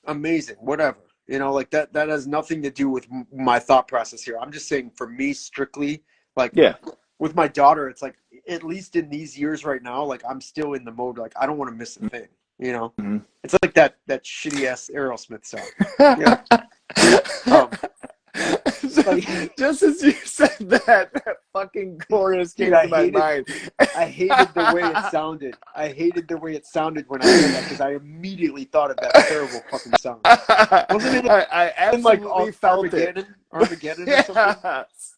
amazing. Whatever, like that has nothing to do with my thought process here. I'm just saying for me strictly, like Yeah. with my daughter, it's like at least in these years right now, like I'm still in the mode like I don't want to miss a thing. Mm-hmm. It's like that shitty ass Aerosmith song. Yeah. Um, like, just as you said that, that fucking chorus dude, came to my mind. I hated the way it sounded. I hated the way it sounded when I said that because I immediately thought of that terrible fucking song. Wasn't it I in like absolutely felt it. Armageddon or something? Yes.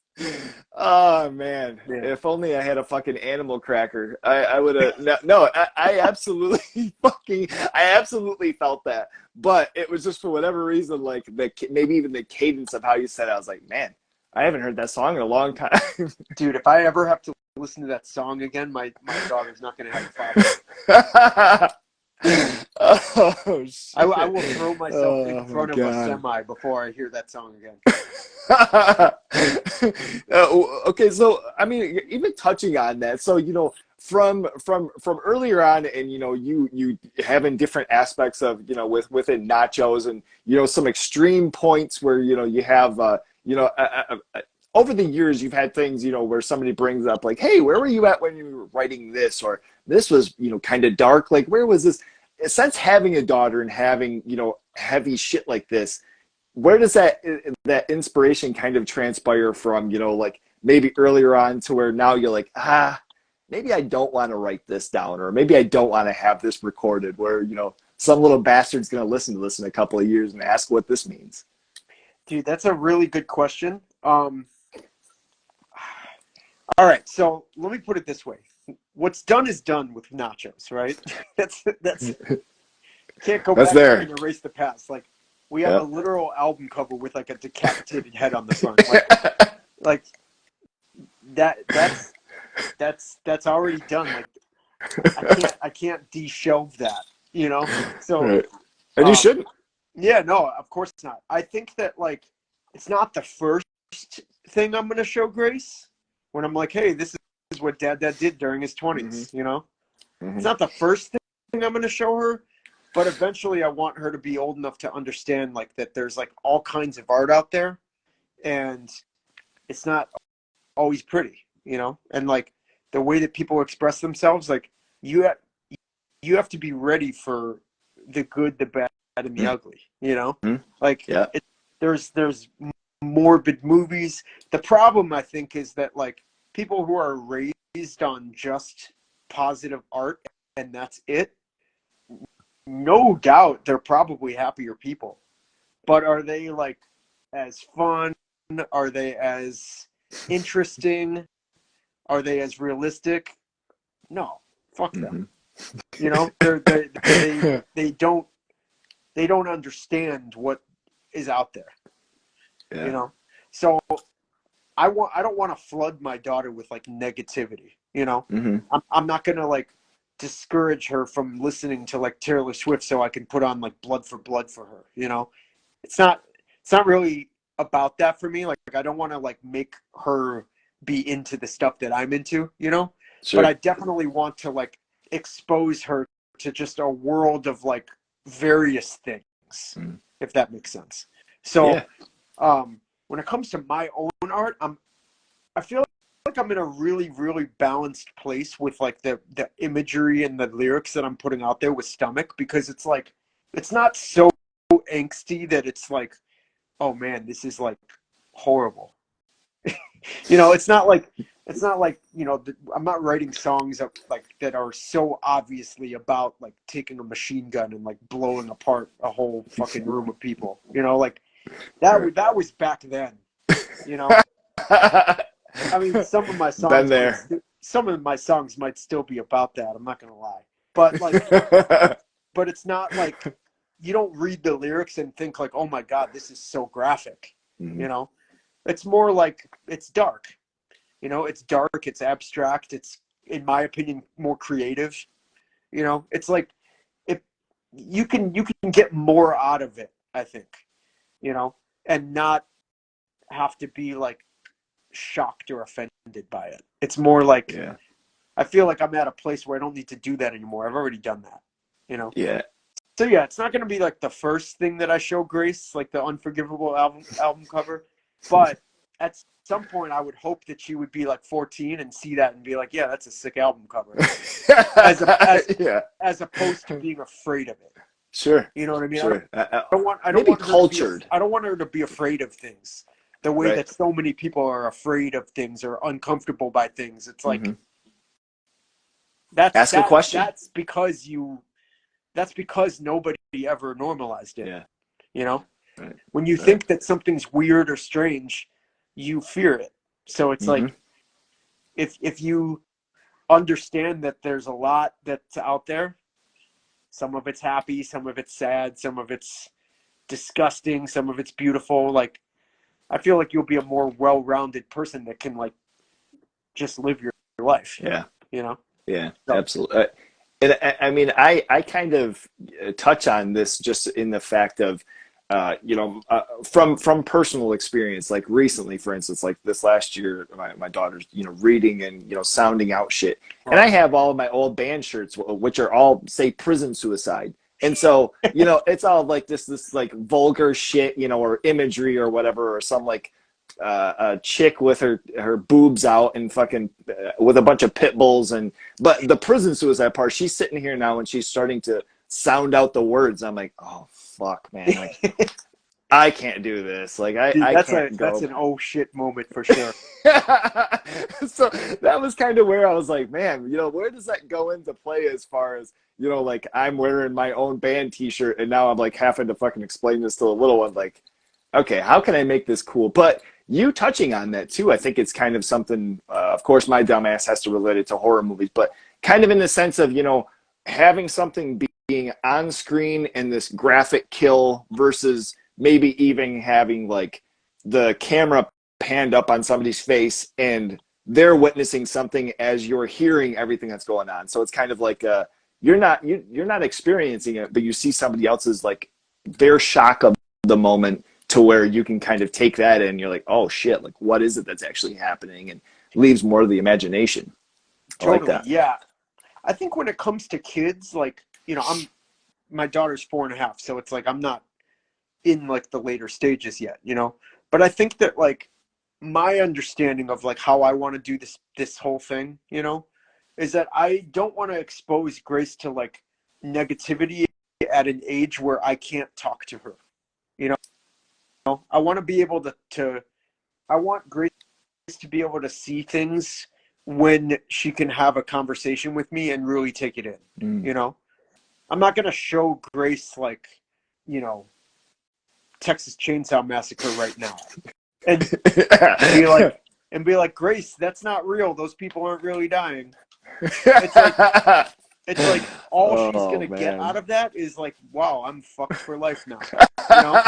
Oh man, Yeah. if only I had a fucking animal cracker, I would have. No, I absolutely I absolutely felt that. But it was just for whatever reason, like maybe even the cadence of how you said it, I was like, man, I haven't heard that song in a long time. Dude, if I ever have to listen to that song again, my daughter's not going to have a father. Oh shit! I will throw myself in Oh my front of a god! semi before I hear that song again. Okay, so I mean, even touching on that, so from earlier on, and you having different aspects of within Nachos, and some extreme points where you have over the years you've had things where somebody brings up like, hey, where were you at when you were writing this, or this was kind of dark, like where was this? Since having a daughter and having heavy shit like this, where does that inspiration kind of transpire from, like maybe earlier on to where now you're like, maybe I don't want to write this down, or maybe I don't want to have this recorded, where some little bastard's going to listen to this in a couple of years and ask what this means. Dude, that's a really good question. All right, so let me put it this way. What's done is done with Nachos, right? That's can't go That's back there. and erase the past. Like we have a Yep. literal album cover with like a decapitated head on the front. Like that's already done. Like I can't de-shelve that. So Right. And you um shouldn't. yeah, no, of course not. I think that like it's not the first thing I'm gonna show Grace when I'm like, hey, this is what Dad did during his 20s. Mm-hmm. It's not the first thing I'm gonna show her, but eventually I want her to be old enough to understand like that there's like all kinds of art out there, and it's not always pretty. And like the way that people express themselves, like you have you have to be ready for the good, the bad, and the ugly. Mm-hmm. Like Yeah. there's morbid movies. The problem I think is that like people who are raised on just positive art and that's it, no doubt they're probably happier people. But are they like as fun? Are they as interesting? Are they as realistic? No, fuck them. Mm-hmm. They don't understand what is out there. Yeah. So I don't want to flood my daughter with like negativity. Mm-hmm. I'm not gonna like discourage her from listening to like Taylor Swift so I can put on like Blood for Blood for her. It's not really about that for me. Like I don't want to like make her be into the stuff that I'm into. But Sure. I definitely want to like expose her to just a world of like various things, Mm. if that makes sense. So Yeah. when it comes to my own art, I feel like I'm in a really, really balanced place with like the imagery and the lyrics that I'm putting out there with Stomach, because it's like it's not so angsty that it's like, oh man, this is like horrible. It's not like I'm not writing songs that are so obviously about like taking a machine gun and like blowing apart a whole fucking room of people. Like that was back then. you know I mean, some of my Been songs there. some of my songs might still be about that. I'm not gonna lie, but like, but it's not like you don't read the lyrics and think like, oh my God, this is so graphic. Mhm. You know, it's more like it's dark. You know, it's dark, it's abstract, it's in my opinion more creative. You know, it's like if you can get more out of it, I think. You know, and not have to be like shocked or offended by it. It's more like Yeah. I feel like I'm at a place where I don't need to do that anymore. I've already done that. You know. Yeah. So yeah, it's not going to be like the first thing that I show Grace, like the Unforgivable album cover, but at some point I would hope that she would be like 14 and see that and be like, yeah, that's a sick album cover, as Yeah. as opposed to being afraid of it. Sure. You know what I mean? Sure. I don't Maybe want her to be cultured. I don't want her to be afraid of things the way Right. that so many people are afraid of things or uncomfortable by things. It's like Hmm. Ask a question. that's because nobody ever normalized it. Yeah. You know, Right. when you Right. think that something's weird or strange, you fear it. So it's Hmm. like if you understand that there's a lot that's out there, some of it's happy, some of it's sad, some of it's disgusting, some of it's beautiful. Like I feel like you'll be a more well-rounded person that can like just live your life. Yeah. You know. Yeah. So Absolutely. And I mean, I kind of touch on this just in the fact of, from personal experience, like recently, for instance, like this last year, my daughter's, reading and, sounding out shit. And I right. have all of my old band shirts, which are all say prison suicide. And so, it's all like this like vulgar shit, or imagery or whatever, or some like a chick with her boobs out and fucking with a bunch of pit bulls. And but the prison suicide part, she's sitting here now and she's starting to sound out the words. I'm like, oh fuck, man, like I can't do this. Like Dude, I can't that's go. an oh shit moment for sure. So that was kind of where I was like, man, where does that go into play as far as, like I'm wearing my own band t-shirt and now I'm like having to fucking explain this to the little one, like, okay, how can I make this cool? But you touching on that too, I think it's kind of something, of course, my dumbass has to relate it to horror movies, but kind of in the sense of, having something being on screen and this graphic kill versus maybe even having like the camera panned up on somebody's face and they're witnessing something as you're hearing everything that's going on. So it's kind of like you're not experiencing it, but you see somebody else's like their shock of the moment to where you can kind of take that in. You're like, oh shit, like what is it that's actually happening, and leaves more to the imagination. I like Totally, that. yeah. I think when it comes to kids, like, my daughter's 4.5, so it's like I'm not in like the later stages yet. But I think that like my understanding of like how I want to do this whole thing, is that I don't want to expose Grace to like negativity at an age where I can't talk to her. You I want to be able to I want Grace to be able to see things when she can have a conversation with me and really take it in. Mm. You know, I'm not gonna show Grace like, you know, Texas Chainsaw Massacre right now, and be like, Grace, that's not real. Those people aren't really dying. It's like all she's Oh gonna get out man. of that is like, wow, I'm fucked for life now. You know,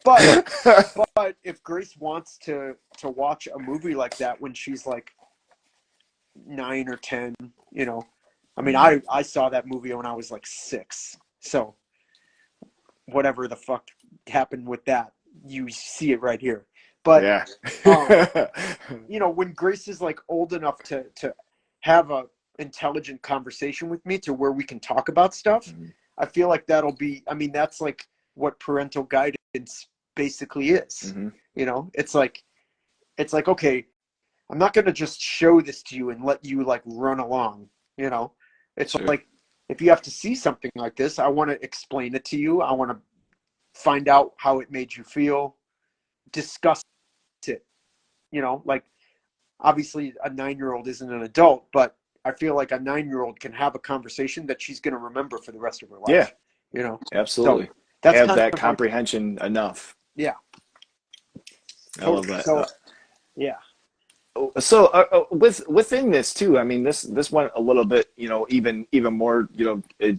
but if Grace wants to watch a movie like that when she's like 9 or 10, I mean, I saw that movie when I was like 6, so whatever the fuck happened with that, you see it right here. But Yeah. when Grace is like old enough to have a intelligent conversation with me to where we can talk about stuff, I feel like that'll be, I mean, that's like what parental guidance basically is. Mm-hmm. It's like, okay, I'm not going to just show this to you and let you like run along. It's Sure. like, if you have to see something like this, I want to explain it to you. I want to find out how it made you feel, discuss it. Like, obviously a 9-year-old isn't an adult, but I feel like a 9-year-old can have a conversation that she's going to remember for the rest of her Yeah, life. So absolutely. that's Have kind that of like, comprehension enough. yeah, I love totally. that. So yeah, Within this too, I mean, this went a little bit, even more,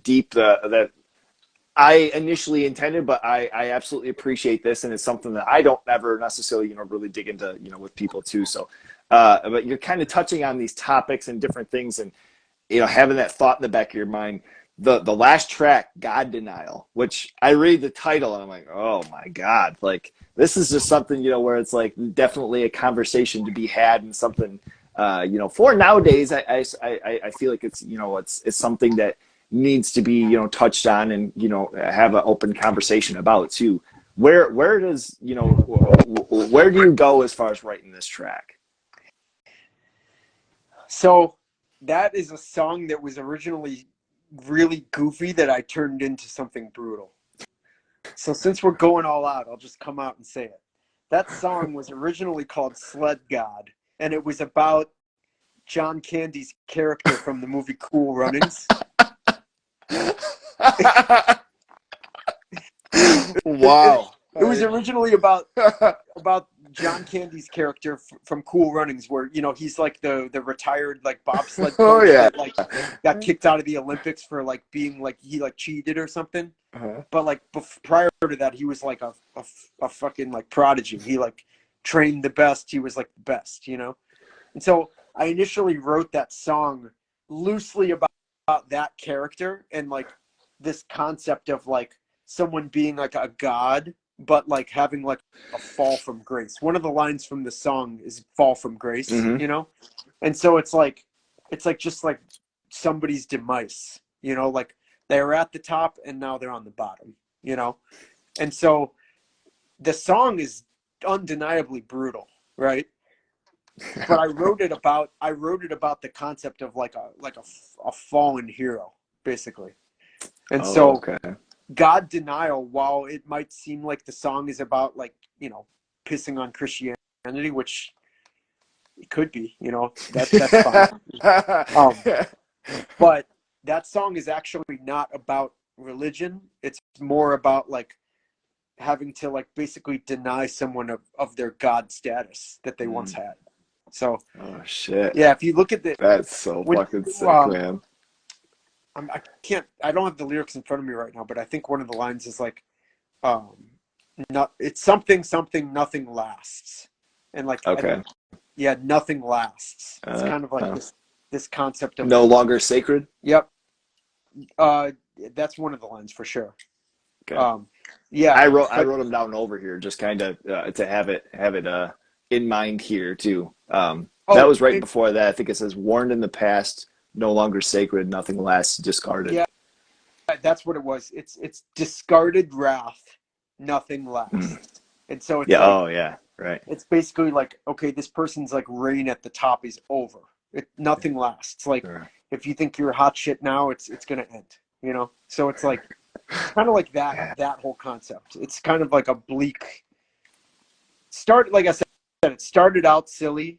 deep that I initially intended, but I absolutely appreciate this, and it's something that I don't ever necessarily, really dig into, with people too. So, but you're kind of touching on these topics and different things, and having that thought in the back of your mind. The last track, God Denial, which I read the title and I'm like, oh my God, like this is just something, where it's like definitely a conversation to be had and something, for nowadays, I feel like it's, it's something that needs to be, touched on and, have an open conversation about too. Where does, where do you go as far as writing this track? So that is a song that was originally really goofy that I turned into something brutal. So since we're going all out, I'll just come out and say it. That song was originally called Sled God, and it was about John Candy's character from the movie Cool Runnings. Wow. It was originally about John Candy's character from Cool Runnings, where he's like the retired like bobsled Oh coach yeah. that like got kicked out of the Olympics for like being like he like cheated or something. Uh-huh. But like prior to that, he was like a fucking like prodigy. He like trained the best. He was like the best, And so I initially wrote that song loosely about that character and like this concept of like someone being like a god, but like having like a fall from grace. One of the lines from the song is fall from grace, Mm-hmm. And so it's like just like somebody's demise, like they were at the top and now they're on the bottom, And so the song is undeniably brutal, right? But I wrote it about the concept of like a fallen hero, basically. And Oh, so okay. God Denial, while it might seem like the song is about like, pissing on Christianity, which it could be, that's fine. Um, but that song is actually not about religion. It's more about like having to like basically deny someone of their God status that they once Mm. had. So Oh shit. yeah, if you look at the That's so when fucking sick, man. I don't have the lyrics in front of me right now, but I think one of the lines is like, um, not it's something something nothing lasts, and like Okay. yeah, nothing lasts. It's Uh, kind of like uh, this concept of no longer sacred. yep. Uh, that's one of the lines for sure. Okay. Um, yeah, I but wrote them down over here just kind of to have it in mind here too. That oh, was right before that. I think it says warned in the past, no longer sacred, nothing lasts, discarded. yeah, that's what it was. It's discarded wrath, nothing Mm. lasts, and so it's Yeah. like Oh yeah. Right. it's basically like, okay, this person's like reign at the top is over. Nothing lasts. Like Sure. if you think you're hot shit now, it's gonna end. So it's like kind of like that Yeah. that whole concept. It's kind of like a bleak start. Like I said, it started out silly,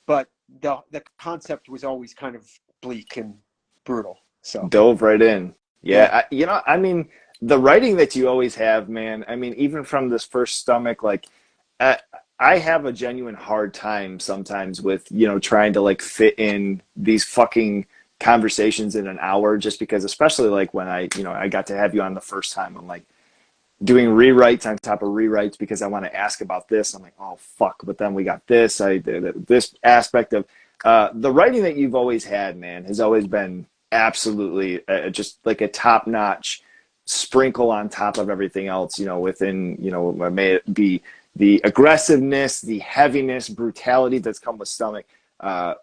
but the concept was always kind of bleak and brutal. So Dove right in. yeah, Yeah, I mean, the writing that you always have, man. I mean, even from this first stomach, like, I, I have a genuine hard time sometimes with trying to like fit in these fucking conversations in an hour, just because, especially like when I got to have you on the first time, I'm like doing rewrites on top of rewrites because I want to ask about this. I'm like, oh fuck, but then we got this. This aspect of the writing that you've always had, man, has always been absolutely just like a top notch sprinkle on top of everything else. Within may it be the aggressiveness, the heaviness, brutality that's come with Stomach. Uh,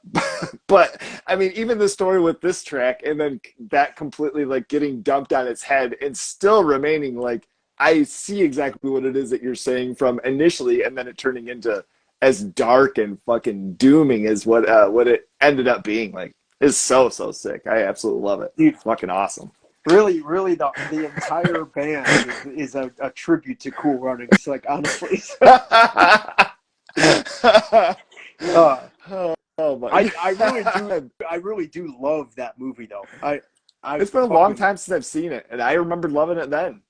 but I mean, even the story with this track, and then that completely like getting dumped on its head, and still remaining like I see exactly what it is that you're saying from initially, and then it turning into as dark and fucking dooming as what it ended up being. Like, it's so sick. I absolutely love it. dude, It's fucking awesome. really the entire band is a tribute to Cool Runnings. Like honestly, uh, Oh my I really do God. I really do love that movie though. I It's been a long fucking time since I've seen it, and I remember loving it then.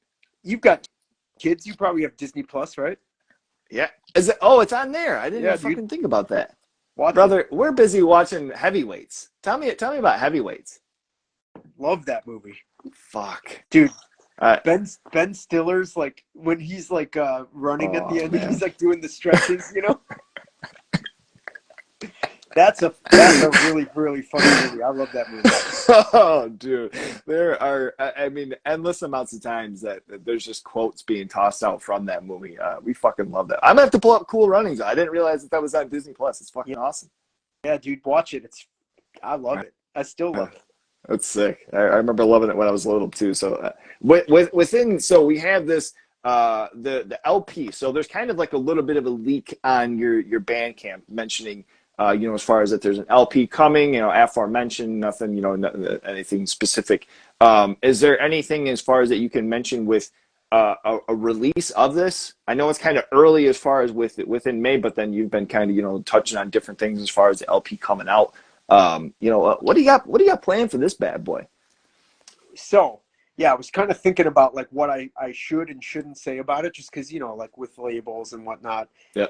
you've got kids. You probably have Disney Plus, right? Yeah. Is it? Oh, it's on there. I didn't even Yeah, dude. fucking think about that. Watch it. Brother, we're busy watching Heavyweights. Tell me about Heavyweights. Love that movie, Fuck. dude. Uh, Ben Stiller's like when he's like running at oh the end, man. he's like doing the stretches, you know. That's a really really funny movie. I love that movie. Oh, dude, there are, I mean, endless amounts of times that there's just quotes being tossed out from that movie. We fucking love that. I'm gonna have to pull up Cool Runnings. I didn't realize that was on Disney Plus. It's fucking Yeah, awesome. yeah, dude, watch it. I love it. I still love it. That's sick. I remember loving it when I was little too. So, within, so we have this the LP. So there's kind of like a little bit of a leak on your Bandcamp mentioning. As far as that there's an LP coming, aforementioned, nothing, anything specific. Is there anything as far as that you can mention with a release of this? I know it's kind of early as far as within May, but then you've been kind of, touching on different things as far as the LP coming out. What do you got? What do you got planned for this bad boy? So yeah, I was kind of thinking about like what I should and shouldn't say about it, just because like with labels and whatnot. Yeah.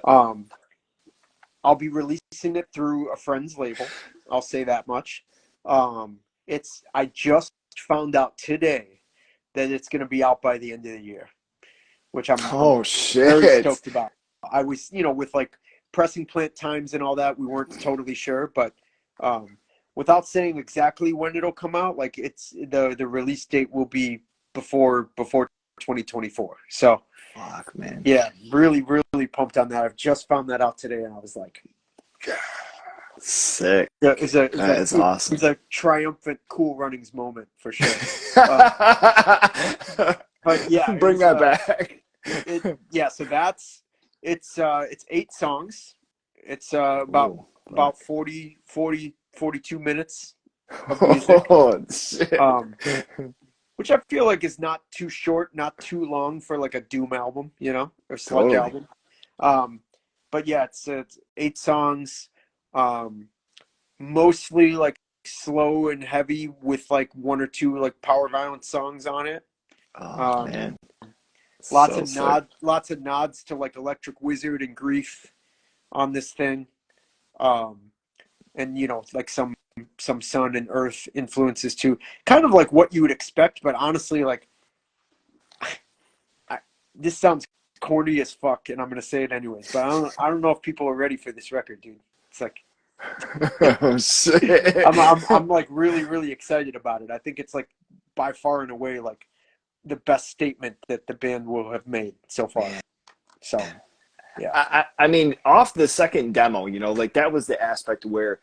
I'll be releasing it through a friend's label. I'll say that much. I just found out today that it's going to be out by the end of the year, which I'm Oh very shit! stoked about. I was, with like pressing plant times and all that, we weren't totally sure, but without saying exactly when it'll come out, like it's the release date will be before 2024. So Fuck, man. yeah, really, really pumped on that. I've just found that out today, and I was like, Sick. yeah, That is awesome. it's a triumphant Cool Runnings moment for sure. But yeah, Bring that back. Yeah, so it's 8 songs. It's Ooh, about fuck. 42 minutes of music. Oh shit. Which I feel like is not too short, not too long for like a doom album, or sludge Totally. album. But yeah, it's 8 songs, mostly like slow and heavy with like 1 or 2 like power violence songs on it. Oh Um, man. lots So of sick. nods to like Electric Wizard and Grief on this thing, and like some Sun and Earth influences too, kind of like what you would expect. But honestly, like this sounds corny as fuck, and I'm gonna say it anyways. But I don't know if people are ready for this record, dude. It's like Oh shit. I'm like really really excited about it. I think it's like by far and away like the best statement that the band will have made so far. So yeah, I mean, off the second demo, like that was the aspect where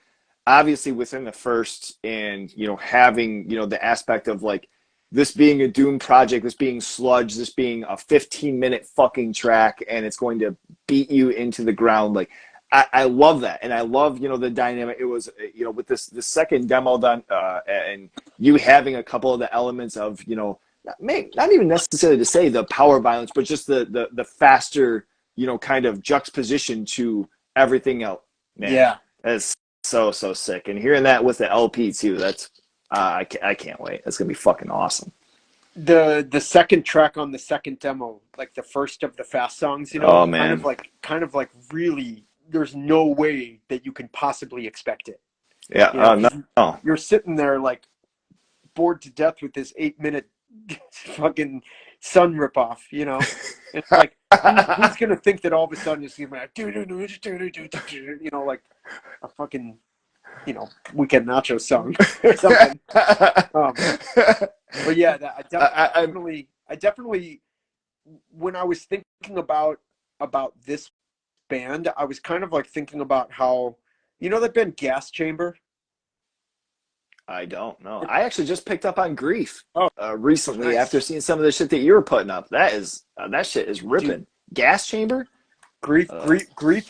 obviously within the first and, having, the aspect of like this being a Doom project, this being sludge, this being a 15-minute fucking track, and it's going to beat you into the ground. Like, I love that. And I love, the dynamic. It was, with the second demo done, and you having a couple of the elements of, not even necessarily to say the power violence, but just the faster, kind of juxtaposition to everything else. Man, yeah. that's so sick. And hearing that with the LP too, that's I can't wait. That's gonna be fucking awesome. The second track on the second demo, like the first of the fast songs, Oh kind man, of like really, there's no way that you can possibly expect it. yeah. No, 'Cause no. you're sitting there like bored to death with this 8-minute fucking Sun ripoff, It's like who's gonna think that all of a sudden it's gonna be like like a fucking Weekend Nachos song or something. But yeah, I definitely, when I was thinking about this band, I was kind of like thinking about how that band Gas Chamber. I don't know. I actually just picked up on Grief Oh, recently after nice, seeing some of the shit that you were putting up. That shit is dude. ripping. Gas Chamber. Grief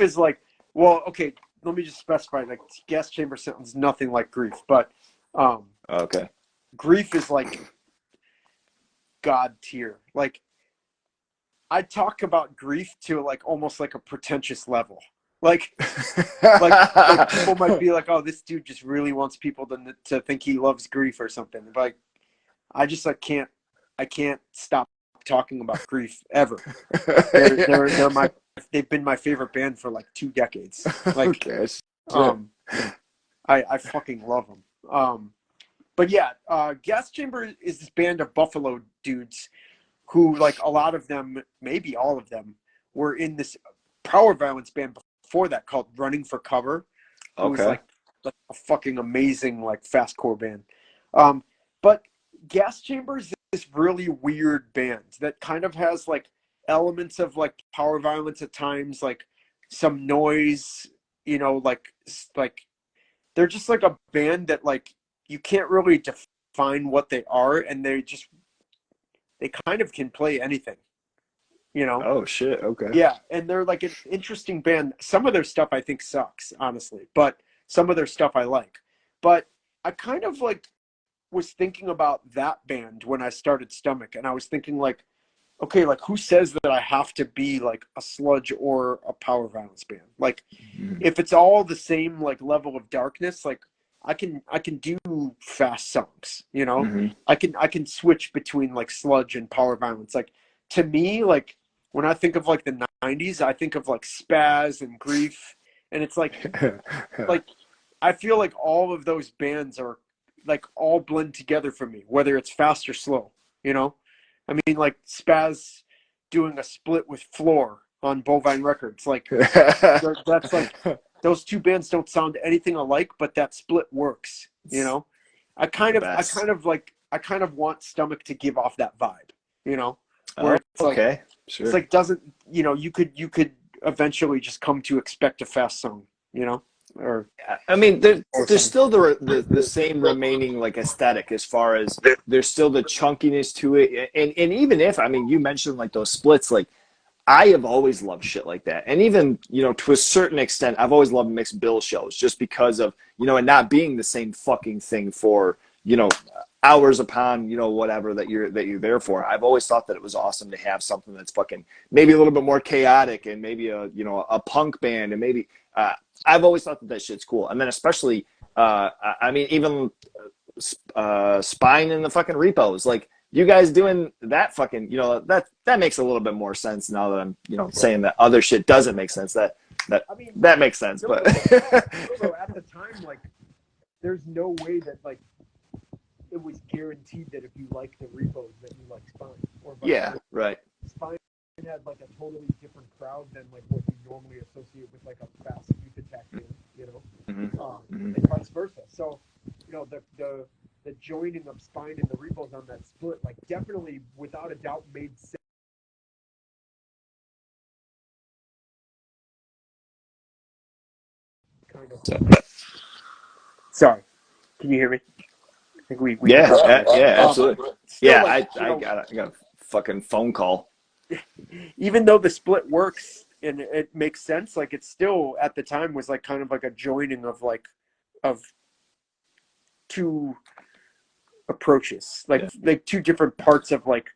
is like, well, okay. Let me just specify, like, Gas Chamber sounds nothing like Grief, but Okay. Grief is like God tier. Like, I talk about Grief to like almost like a pretentious level. Like people might be like, oh, this dude just really wants people to think he loves Grief or something. But like, I just like I can't stop talking about Grief ever. They've been my favorite band for like 2 decades. Like, Okay. Um, I fucking love them. But yeah, Gas Chamber is this band of Buffalo dudes who, like, a lot of them, maybe all of them, were in this power violence band before that called Running for Cover, who was Okay. like a fucking amazing like fastcore band. Um, but Gas Chamber is this really weird band that kind of has like elements of like power violence at times, like some noise, like they're just like a band that like you can't really define what they are, and they kind of can play anything, you know. Oh shit. Okay. Yeah, and they're like an interesting band. Some of their stuff I think sucks, honestly, but some of their stuff I like. But I kind of like was thinking about that band when I started Stomach, and I was thinking like, okay, like who says that I have to be like a sludge or a power violence band? Like Mm-hmm. if it's all the same like level of darkness, like I can do fast songs, you know. Mm-hmm. I can switch between like sludge and power violence. Like to me, like when I think of like the '90s, I think of like Spaz and Grief, and it's like I feel like all of those bands are like all blend together for me, whether it's fast or slow, you know. I mean, like Spaz doing a split with Floor on Bovine Records, like that's like those two bands don't sound anything alike, but that split works, you It's know. the best. I kind of want Stomach to give off that vibe, you know, where Oh, okay. it's Sure. like doesn't, you know, you could eventually just come to expect a fast song, you know, I mean, or there's something. still the same remaining like aesthetic as far as there's still the chunkiness to it, and even if I mean you mentioned like those splits, like I have always loved shit like that, and even to a certain extent, I've always loved mixed bill shows just because of it not being the same fucking thing for you know hours upon whatever that you're there for. I've always thought that it was awesome to have something that's fucking maybe a little bit more chaotic and maybe a punk band and maybe I've always thought that shit's cool. And then especially I mean even Spine and the fucking Repos, like you guys doing that fucking that makes a little bit more sense now that I'm saying that other shit doesn't make sense. That I mean, that makes sense, still but though, at the time, like, there's no way that like it was guaranteed that if you like the Repos that you like Spine, or vice yeah, versa. right. Spine had like a totally different crowd than like what you normally associate with like a fast youth attack band, you know, Mm-hmm. Mm-hmm. and vice versa. So, the joining of Spine and the Repos on that split, like, definitely without a doubt made sense. Kind of. So, Sorry, can you hear me? I think we yeah, cut there. yeah, absolutely. Still, Yeah, like, I got a fucking phone call. even though the split works and it makes sense, like it still at the time was like kind of like a joining of two approaches, Yeah, like two different parts of like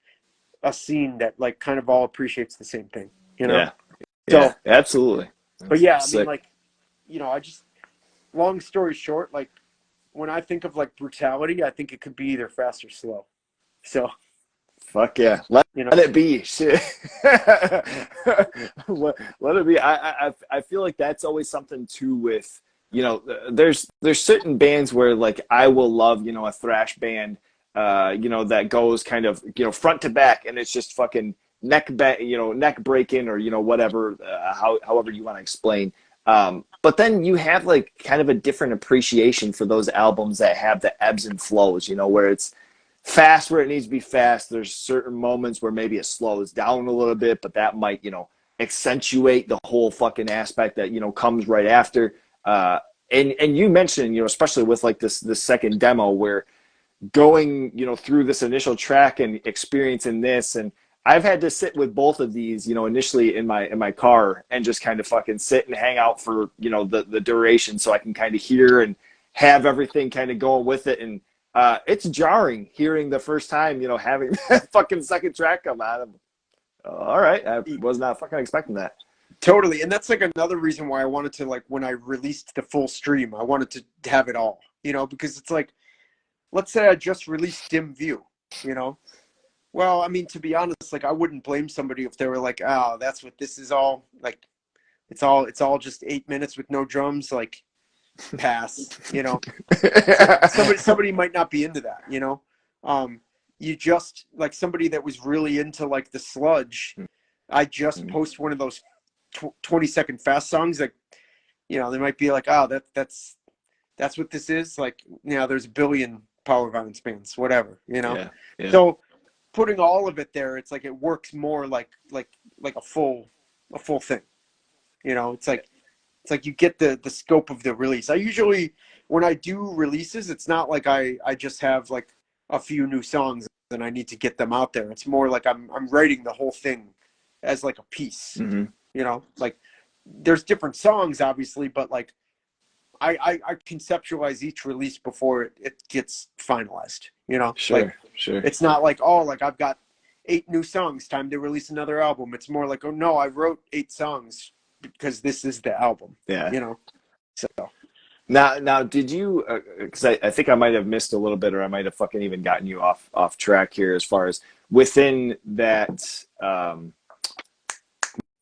a scene that like kind of all appreciates the same thing, you know. yeah, yeah, So, absolutely. but That's yeah, I mean, sick. like, I just, long story short, like when I think of like brutality, I think it could be either fast or slow. So, Fuck yeah. Let, you know, let it be. Shit. let it be. I feel like that's always something too with, there's certain bands where like I will love, a thrash band, that goes kind of, front to back and it's just fucking neck breaking or, whatever, however you want to explain. But then you have like kind of a different appreciation for those albums that have the ebbs and flows, where it's fast where it needs to be fast. There's certain moments where maybe it slows down a little bit, but that might, accentuate the whole fucking aspect that, comes right after. Uh, and you mentioned, especially with like this second demo where going, through this initial track and experiencing this and I've had to sit with both of these, initially in my car and just kind of fucking sit and hang out for, the duration so I can kind of hear and have everything kind of going with it. And it's jarring hearing the first time, having that fucking second track come out. All right, I was not fucking expecting that. totally. And that's like another reason why I wanted to, like, when I released the full stream, I wanted to have it all, because it's like, let's say I just released Dim View, you know? Well, I mean, to be honest, like, I wouldn't blame somebody if they were like, oh, that's what this is all like. It's all just 8 minutes with no drums. Like, pass, you know. Somebody might not be into that, you know. You just like somebody that was really into like the sludge. I just post one of those 20-second fast songs that, you know, they might be like, oh, that's what this is. Like, you know, there's a billion Power Violence bands, whatever, you know. Yeah, yeah. So putting all of it there, it's like it works more like a full thing. You know, it's like you get the scope of the release. I usually, when I do releases, it's not like I just have like a few new songs and I need to get them out there. It's more like I'm writing the whole thing as like a piece. Mm-hmm. You know, like there's different songs obviously, but like I conceptualize each release before it gets finalized. You know, Sure, sure. it's not like, oh, like I've got 8 new songs, time to release another album. It's more like, oh no, I wrote 8 songs because this is the album. Yeah. You know, so. Now, did you? Because I think I might have missed a little bit, or I might have fucking even gotten you off track here as far as within that.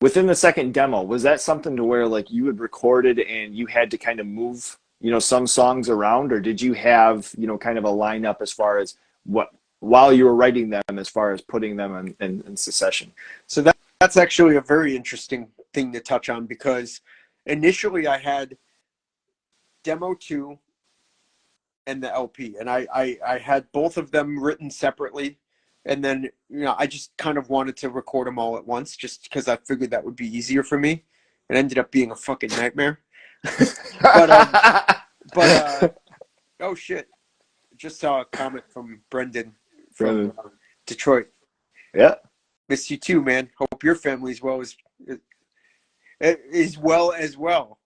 Within the second demo, was that something to where like you had recorded and you had to kind of move, you know, some songs around, or did you have, you know, kind of a lineup as far as what while you were writing them, as far as putting them in succession? So that's actually a very interesting thing to touch on, because initially I had demo 2 and the LP, and I had both of them written separately. And then, you know, I just kind of wanted to record them all at once just because I figured that would be easier for me. It ended up being a fucking nightmare. but oh shit. Just saw a comment from Brendan from Detroit. Yeah. Miss you too, man. Hope your family's well as well.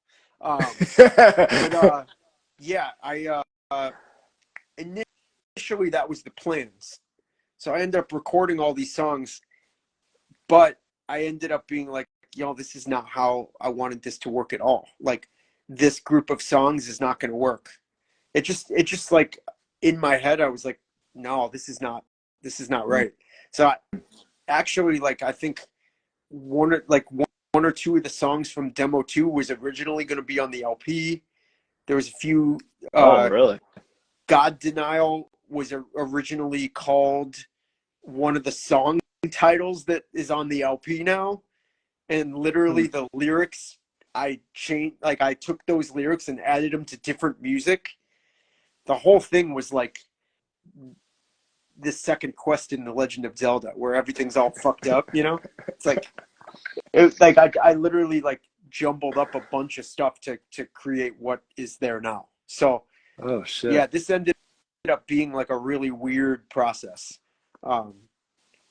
Yeah, initially that was the plans. So I ended up recording all these songs, but I ended up being like, yo, this is not how I wanted this to work at all. Like, this group of songs is not going to work. It just like in my head, I was like, no, this is not right. So actually, like, I think one or two of the songs from demo 2 was originally going to be on the LP. There was a few. Oh, really? God Denial was originally called one of the song titles that is on the LP now, and literally the lyrics I changed. Like, I took those lyrics and added them to different music. The whole thing was like this second quest in The Legend of Zelda, where everything's all fucked up. You know, it's like I literally like jumbled up a bunch of stuff to create what is there now. So, oh shit, yeah, this ended up being like a really weird process.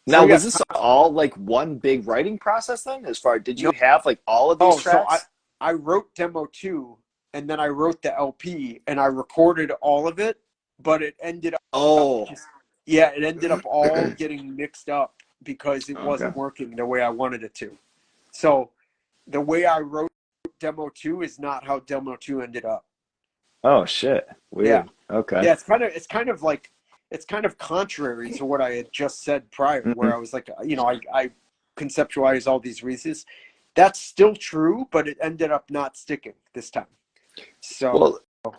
Now, was this all like one big writing process then? As far did you have like all of these tracks? So I wrote demo 2, and then I wrote the LP, and I recorded all of it, but it ended up it ended up all getting mixed up because it wasn't working the way I wanted it to. So the way I wrote demo 2 is not how demo 2 ended up. Oh shit. Weird. Yeah. Okay. Yeah, it's kind of contrary to what I had just said prior, where I was like, you know, I conceptualize all these reasons. That's still true, but it ended up not sticking this time. So, yeah.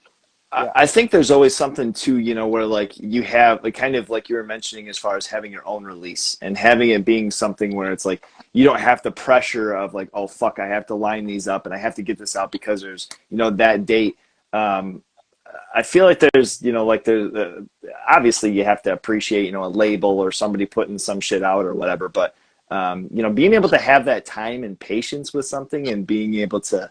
I think there's always something too, you know, where like you have like kind of like you were mentioning as far as having your own release and having it being something where it's like you don't have the pressure of like, oh fuck, I have to line these up and I have to get this out because there's, you know, that date. I feel like there's, you know, like there's obviously you have to appreciate, you know, a label or somebody putting some shit out or whatever. But, you know, being able to have that time and patience with something and being able to,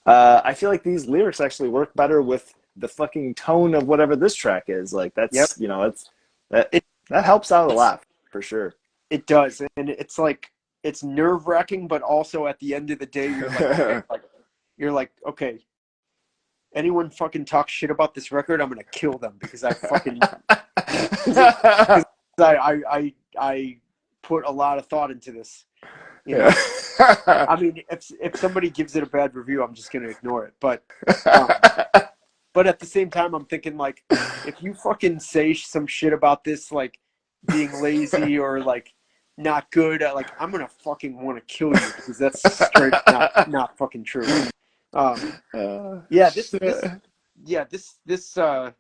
I feel like these lyrics actually work better with the fucking tone of whatever this track is. Like that's, you know, that helps out a lot for sure. It does. And it's like, it's nerve wracking, but also at the end of the day, you're like, okay, anyone fucking talks shit about this record, I'm gonna kill them because I fucking I put a lot of thought into this. You know? I mean, if somebody gives it a bad review, I'm just gonna ignore it. But at the same time, I'm thinking like, if you fucking say some shit about this, like being lazy or like not good, like I'm gonna fucking want to kill you because that's straight not fucking true. Yeah, yeah, this is an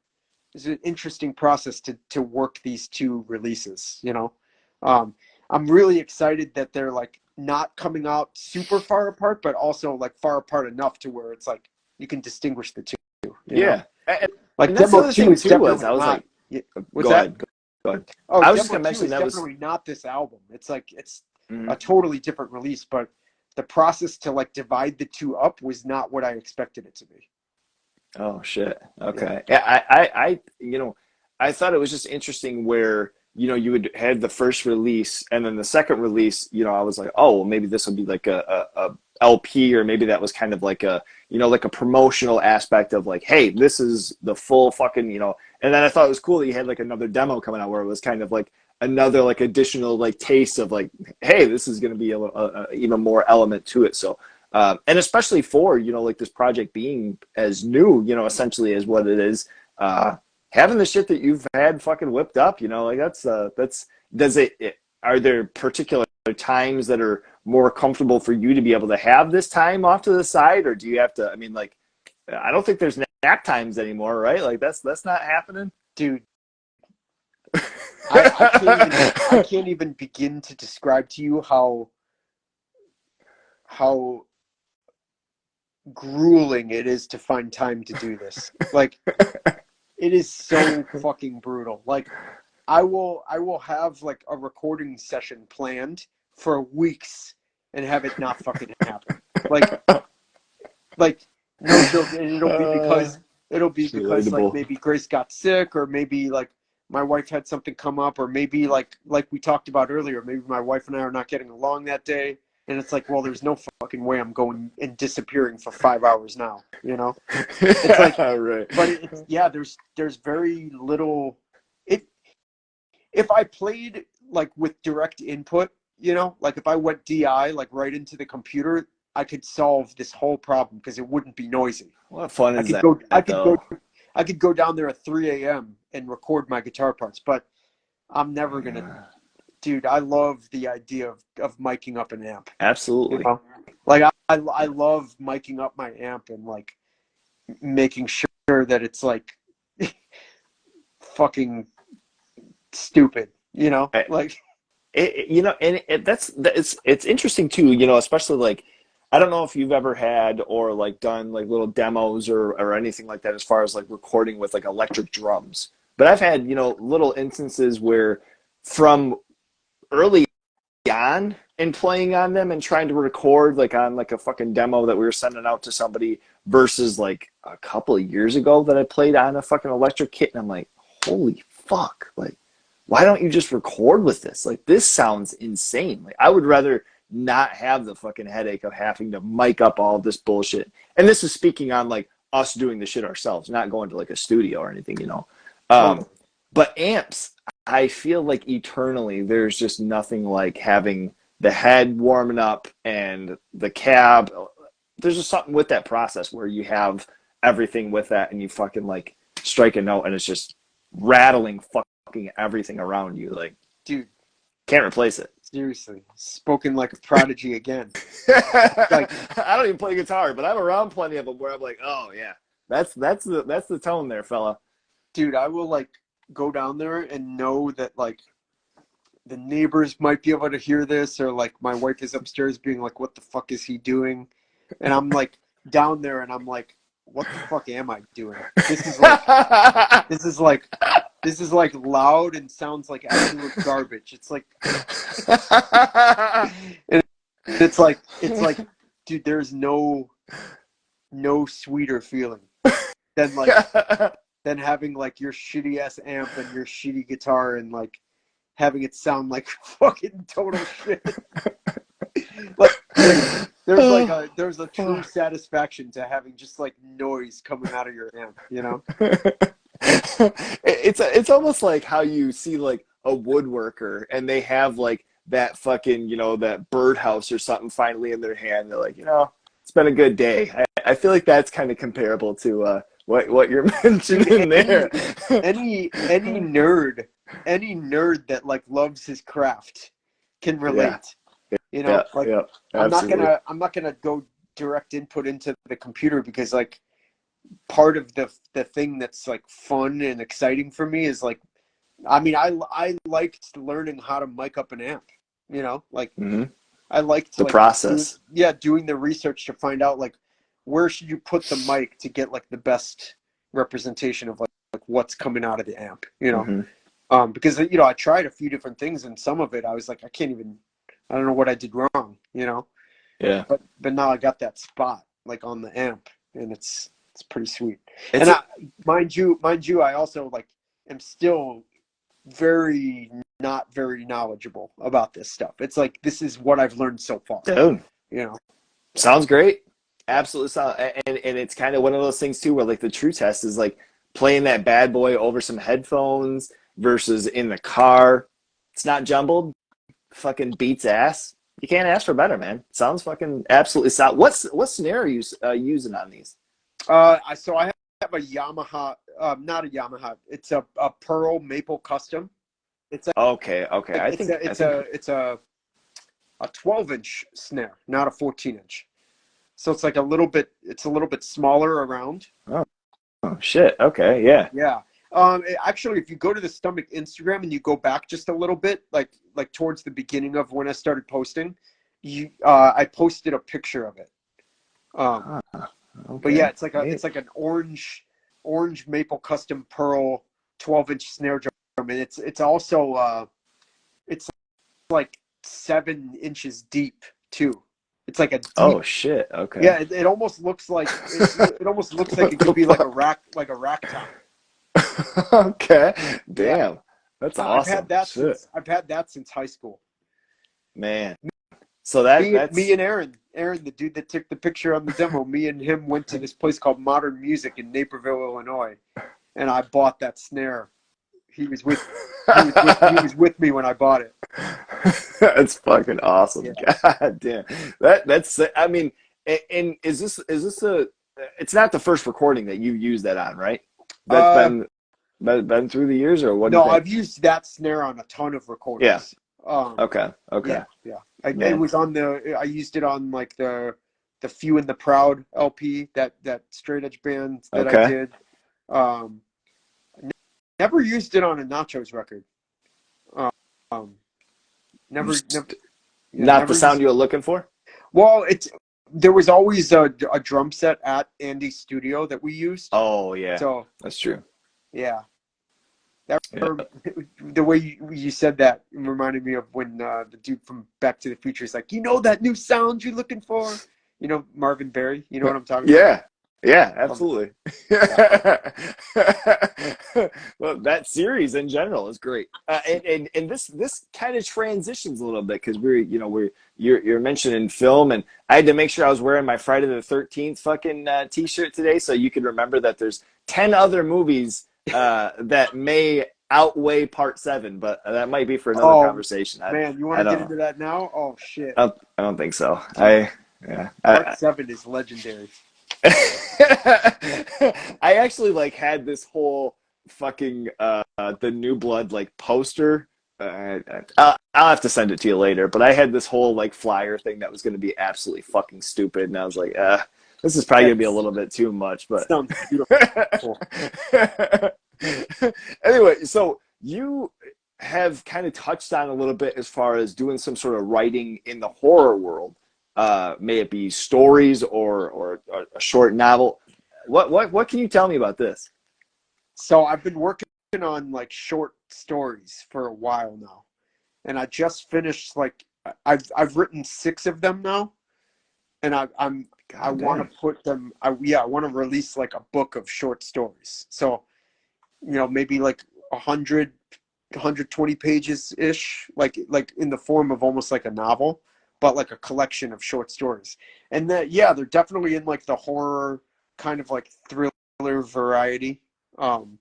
interesting process to work these two releases. I'm really excited that they're like not coming out super far apart, but also like far apart enough to where it's like you can distinguish the two. Yeah, and, Like and that's the demo other two thing is too was definitely I was not. like, What's go that? ahead, go ahead. Oh, I was just demo gonna two mention is that was. definitely not this album. It's like it's a Mhm. totally different release, but the process to like divide the two up was not what I expected it to be. Oh shit. Yeah. Okay. Yeah, I thought it was just interesting where, you would had the first release and then the second release, I was like, oh, well, maybe this will be like a LP, or maybe that was kind of like like a promotional aspect of like, hey, this is the full fucking, and then I thought it was cool that you had like another demo coming out where it was kind of like another like additional like taste of like, hey, this is going to be a even more element to it. So and especially for like this project being as new, essentially as what it is, having the shit that you've had fucking whipped up, like that's does it are there particular times that are more comfortable for you to be able to have this time off to the side, or do you have to? I mean, like, I don't think there's nap times anymore, right? Like that's not happening. Dude, I can't even begin to describe to you how grueling it is to find time to do this. Like it is so fucking brutal. Like I will have like a recording session planned for weeks and have it not fucking happen. Like no joke, and it'll be because like Relatable. maybe Grace got sick, or maybe like my wife had something come up, or maybe like we talked about earlier, maybe my wife and I are not getting along that day, and it's like, well, there's no fucking way I'm going and disappearing for 5 hours now. It's like, Yeah, right. but it's yeah, there's very little. It if I played like with direct input, like if I went DI like right into the computer, I could solve this whole problem because it wouldn't be noisy. What fun I is could that go I could go though? I could go down there at 3 a.m. and record my guitar parts, but I'm never gonna dude, I love the idea of miking up an amp. You Absolutely. know? Like I love miking up my amp and like making sure that it's like fucking stupid, like And it's interesting too, especially like I don't know if you've ever had or like done like little demos or anything like that as far as like recording with like electric drums. But I've had, little instances where from early on in playing on them and trying to record like on like a fucking demo that we were sending out to somebody versus like a couple of years ago that I played on a fucking electric kit, and I'm like, holy fuck, like why don't you just record with this? Like this sounds insane. Like I would rather not have the fucking headache of having to mic up all this bullshit. And this is speaking on like us doing the shit ourselves, not going to like a studio or anything. Um, totally. but amps, I feel like eternally there's just nothing like having the head warming up and the cab. There's just something with that process where you have everything with that and you fucking like strike a note and it's just rattling fucking everything around you. Like, Dude, can't replace it. seriously, spoken like a prodigy again. Like, I don't even play guitar, but I'm around plenty of them where I'm like, oh yeah, that's the tone there, fella. dude, I will like go down there and know that like the neighbors might be able to hear this, or like my wife is upstairs being like, "What the fuck is he doing?" And I'm like down there, and I'm like, "What the fuck am I doing? This is like this is like loud and sounds like absolute garbage." It's like, and it's like, dude, there's no sweeter feeling than like than having like your shitty ass amp and your shitty guitar and like having it sound like fucking total shit. like there's a true satisfaction to having just like noise coming out of your amp. It's almost like how you see like a woodworker and they have like that fucking that birdhouse or something finally in their hand. They're like, it's been a good day. I feel like that's kind of comparable to what you're Dude, mentioning there. any nerd that like loves his craft can Yeah, relate. yeah, Like yeah, I'm not absolutely. gonna I'm not gonna go direct input into the computer because like part of the thing that's like fun and exciting for me is like, I mean, I liked learning how to mic up an amp, like Hmm. I liked The like process. doing the research to find out like where should you put the mic to get like the best representation of like what's coming out of the amp, Hmm. because I tried a few different things and some of it I was like I don't know what I did wrong, Yeah. but now I got that spot like on the amp and it's pretty sweet. It's And a, mind you, I also like am still very not very knowledgeable about this stuff. It's like this is what I've learned so far, dude. you know. Sounds great. Yeah. Absolutely sound, and it's kind of one of those things too where like the true test is like playing that bad boy over some headphones versus in the car. It's not jumbled. Fucking beats ass. You can't ask for better, man. Sounds fucking absolutely solid. What snare are you using on these? So I have a Yamaha, not a Yamaha. It's a Pearl Maple Custom. It's Okay, okay. like I think. it's a 12-inch snare, not a 14-inch. So it's like a little bit smaller around. Oh, oh shit. Okay, yeah. Yeah. Actually, if you go to the Stomach Instagram and you go back just a little bit, like towards the beginning of when I started posting, I posted a picture of it. Um, Huh, but yeah, okay. it's like an orange maple custom pearl 12-inch snare drum, and it's also it's like 7 inches deep too. It's like a deep. Oh shit. Okay. Yeah, it almost looks like it almost looks like What it could the be fuck? like a rack top. Okay. Yeah. Damn. That's awesome. Shit. I've had that since high school. Man. So that Me that's and Aaron, the dude that took the picture on the demo, me and him went to this place called Modern Music in Naperville, Illinois, and I bought that snare. He was with he was with me when I bought it. that's fucking awesome. Yeah. God damn. That's I mean, and is this a it's not the first recording that you use that on, right? That's Uh, been through the years or what do you no, think? I've used that snare on a ton of Yeah. recordings. Okay. Okay. Yeah, yeah. It Man. was on I used it on like the Few and the Proud LP, that straight edge band that I Okay. did. Um, Never used it on a Nachos record. Um, never, yeah, Not the never sound used. you were looking for? Well, there was always a drum set at Andy's studio that we used. Oh yeah. So That's true. yeah, that Yeah. the way you said that reminded me of when the dude from Back to the Future is like, that new sound you're looking for. Marvin Berry. You know what I'm talking about? Yeah. Yeah, Um, absolutely. yeah. Well, that series in general is great, and this kind of transitions a little bit because you're mentioning film, and I had to make sure I was wearing my Friday the 13th fucking t-shirt today, so you could remember that there's 10 other movies that may outweigh Part Seven, but that might be for another Oh conversation. man, you want I to get don't into that now? Oh shit, I don't think so. dude, Yeah. Part Seven is legendary. I actually like had this whole fucking the New Blood like poster. I'll have to send it to you later, but I had this whole like flyer thing that was going to be absolutely fucking stupid, and I was like, this is probably going to be a That's little bit too much. But sounds beautiful. anyway, so you have kind of touched on a little bit as far as doing some sort of writing in the horror world. May it be stories or a short novel. What can you tell me about this? So I've been working on like short stories for a while now, and I just finished like I've written 6 of them now, and I God want damn. to put them. I want to release like a book of short stories. So maybe like 100 120 pages ish, like in the form of almost like a novel, but like a collection of short stories. And that yeah, they're definitely in like the horror kind of like thriller variety. Um,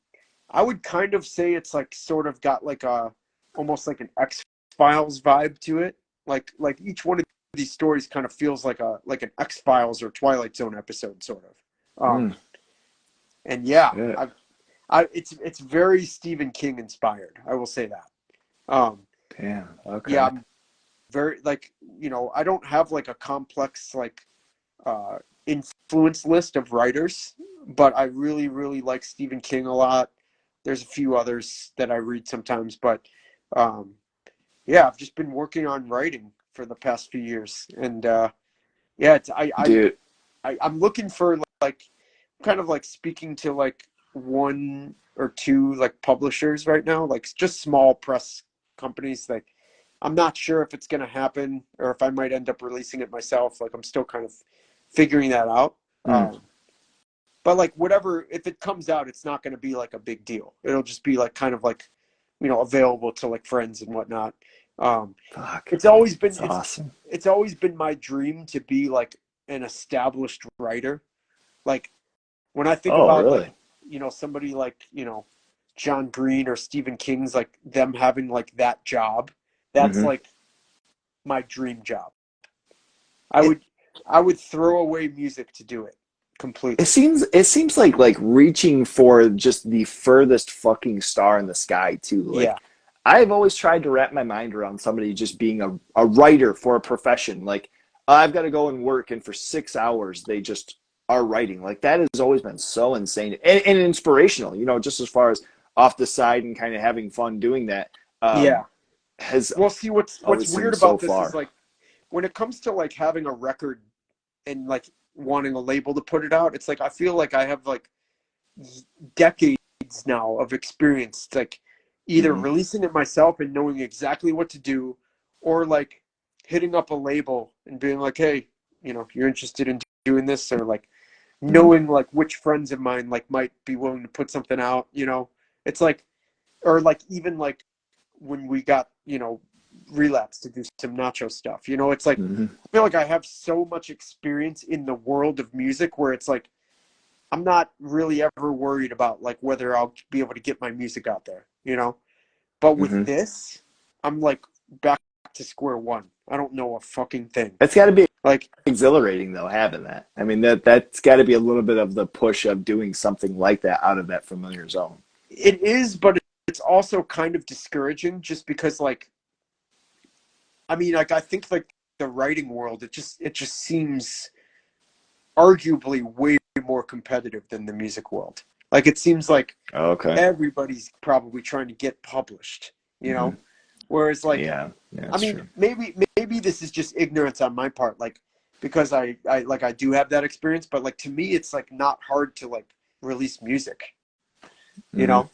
I would kind of say it's like sort of got like a almost like an X Files vibe to it. Like each one of these stories kind of feels like an X Files or Twilight Zone episode, sort of. Mm, And yeah, shit. it's very Stephen King inspired. I will say that. Um, Damn. yeah, Okay. I'm very like I don't have like a complex like influence list of writers. but I really, really like Stephen King a lot. There's a few others that I read sometimes, but um, yeah, I've just been working on writing for the past few years, and yeah, Dude, I'm looking for like kind of like speaking to like one or two like publishers right now, like just small press companies. Like I'm not sure if it's gonna happen or if I might end up releasing it myself. Like I'm still kind of figuring that out. mm, But like whatever, if it comes out, it's not gonna be like a big deal. It'll just be like kind of like, available to like friends and whatnot. Um, fuck, it's always been it's awesome. it's always been my dream to be like an established writer. Like when I think Oh, about like, really? somebody like, John Green or Stephen King's, like them having like that job, that's Hmm. like my dream job. I It would I would throw away music to do it it completely. seems like reaching for just the furthest fucking star in the sky too. Yeah. Like I've always tried to wrap my mind around somebody just being a writer for a profession. Like I've got to go and work, and for 6 hours they just are writing. Like that has always been so insane and inspirational. Just as far as off the side and kind of having fun doing that, Yeah. has Well, see, what's always weird seemed so about this is far. like when it comes to like having a record and like wanting a label to put it out, it's like I feel like I have like decades now of experience, like either Hmm. releasing it myself and knowing exactly what to do, or like hitting up a label and being like, hey, you're interested in doing this, or like Hmm. knowing like which friends of mine like might be willing to put something out. It's like, or like even like when we got relapse to do some nacho stuff. It's like Hmm. I feel like I have so much experience in the world of music where it's like I'm not really ever worried about like whether I'll be able to get my music out there. But with Hmm. this, I'm like back to square one. I don't know a fucking thing. That's got to be Like exhilarating though, having that. I mean, that's got to be a little bit of the push of doing something like that out of that familiar zone. it is, but it's also kind of discouraging just because like I mean like I think like the writing world it just seems arguably way more competitive than the music world. Like it seems like Okay. everybody's probably trying to get published, you Hmm. know? Whereas like Yeah, yeah, I that's mean true. maybe this is just ignorance on my part, like because I do have that experience, but like to me it's like not hard to like release music, you Hmm. know?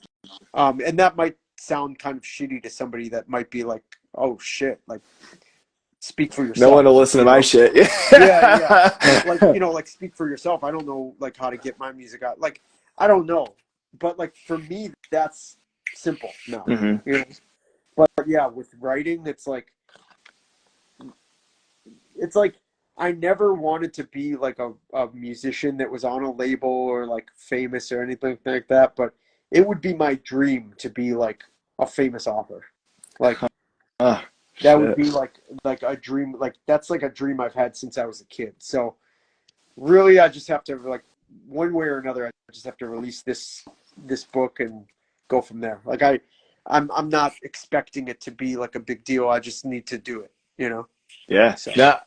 And that might sound kind of shitty to somebody that might be like, oh shit, like speak for No one yourself, will listen to you my know? shit. Yeah. Like, like speak for yourself. I don't know like how to get my music out. Like, I don't know. But like for me, that's simple now. Hmm. You know? But yeah, with writing, it's like I never wanted to be like a musician that was on a label or like famous or anything like that, but it would be my dream to be like a famous author. Like Oh, that would shit. be like a dream, like that's like a dream I've had since I was a kid. So really I just have to like one way or another I just have to release this book and go from there. Like I'm not expecting it to be like a big deal. I just need to do it. Yeah. So No,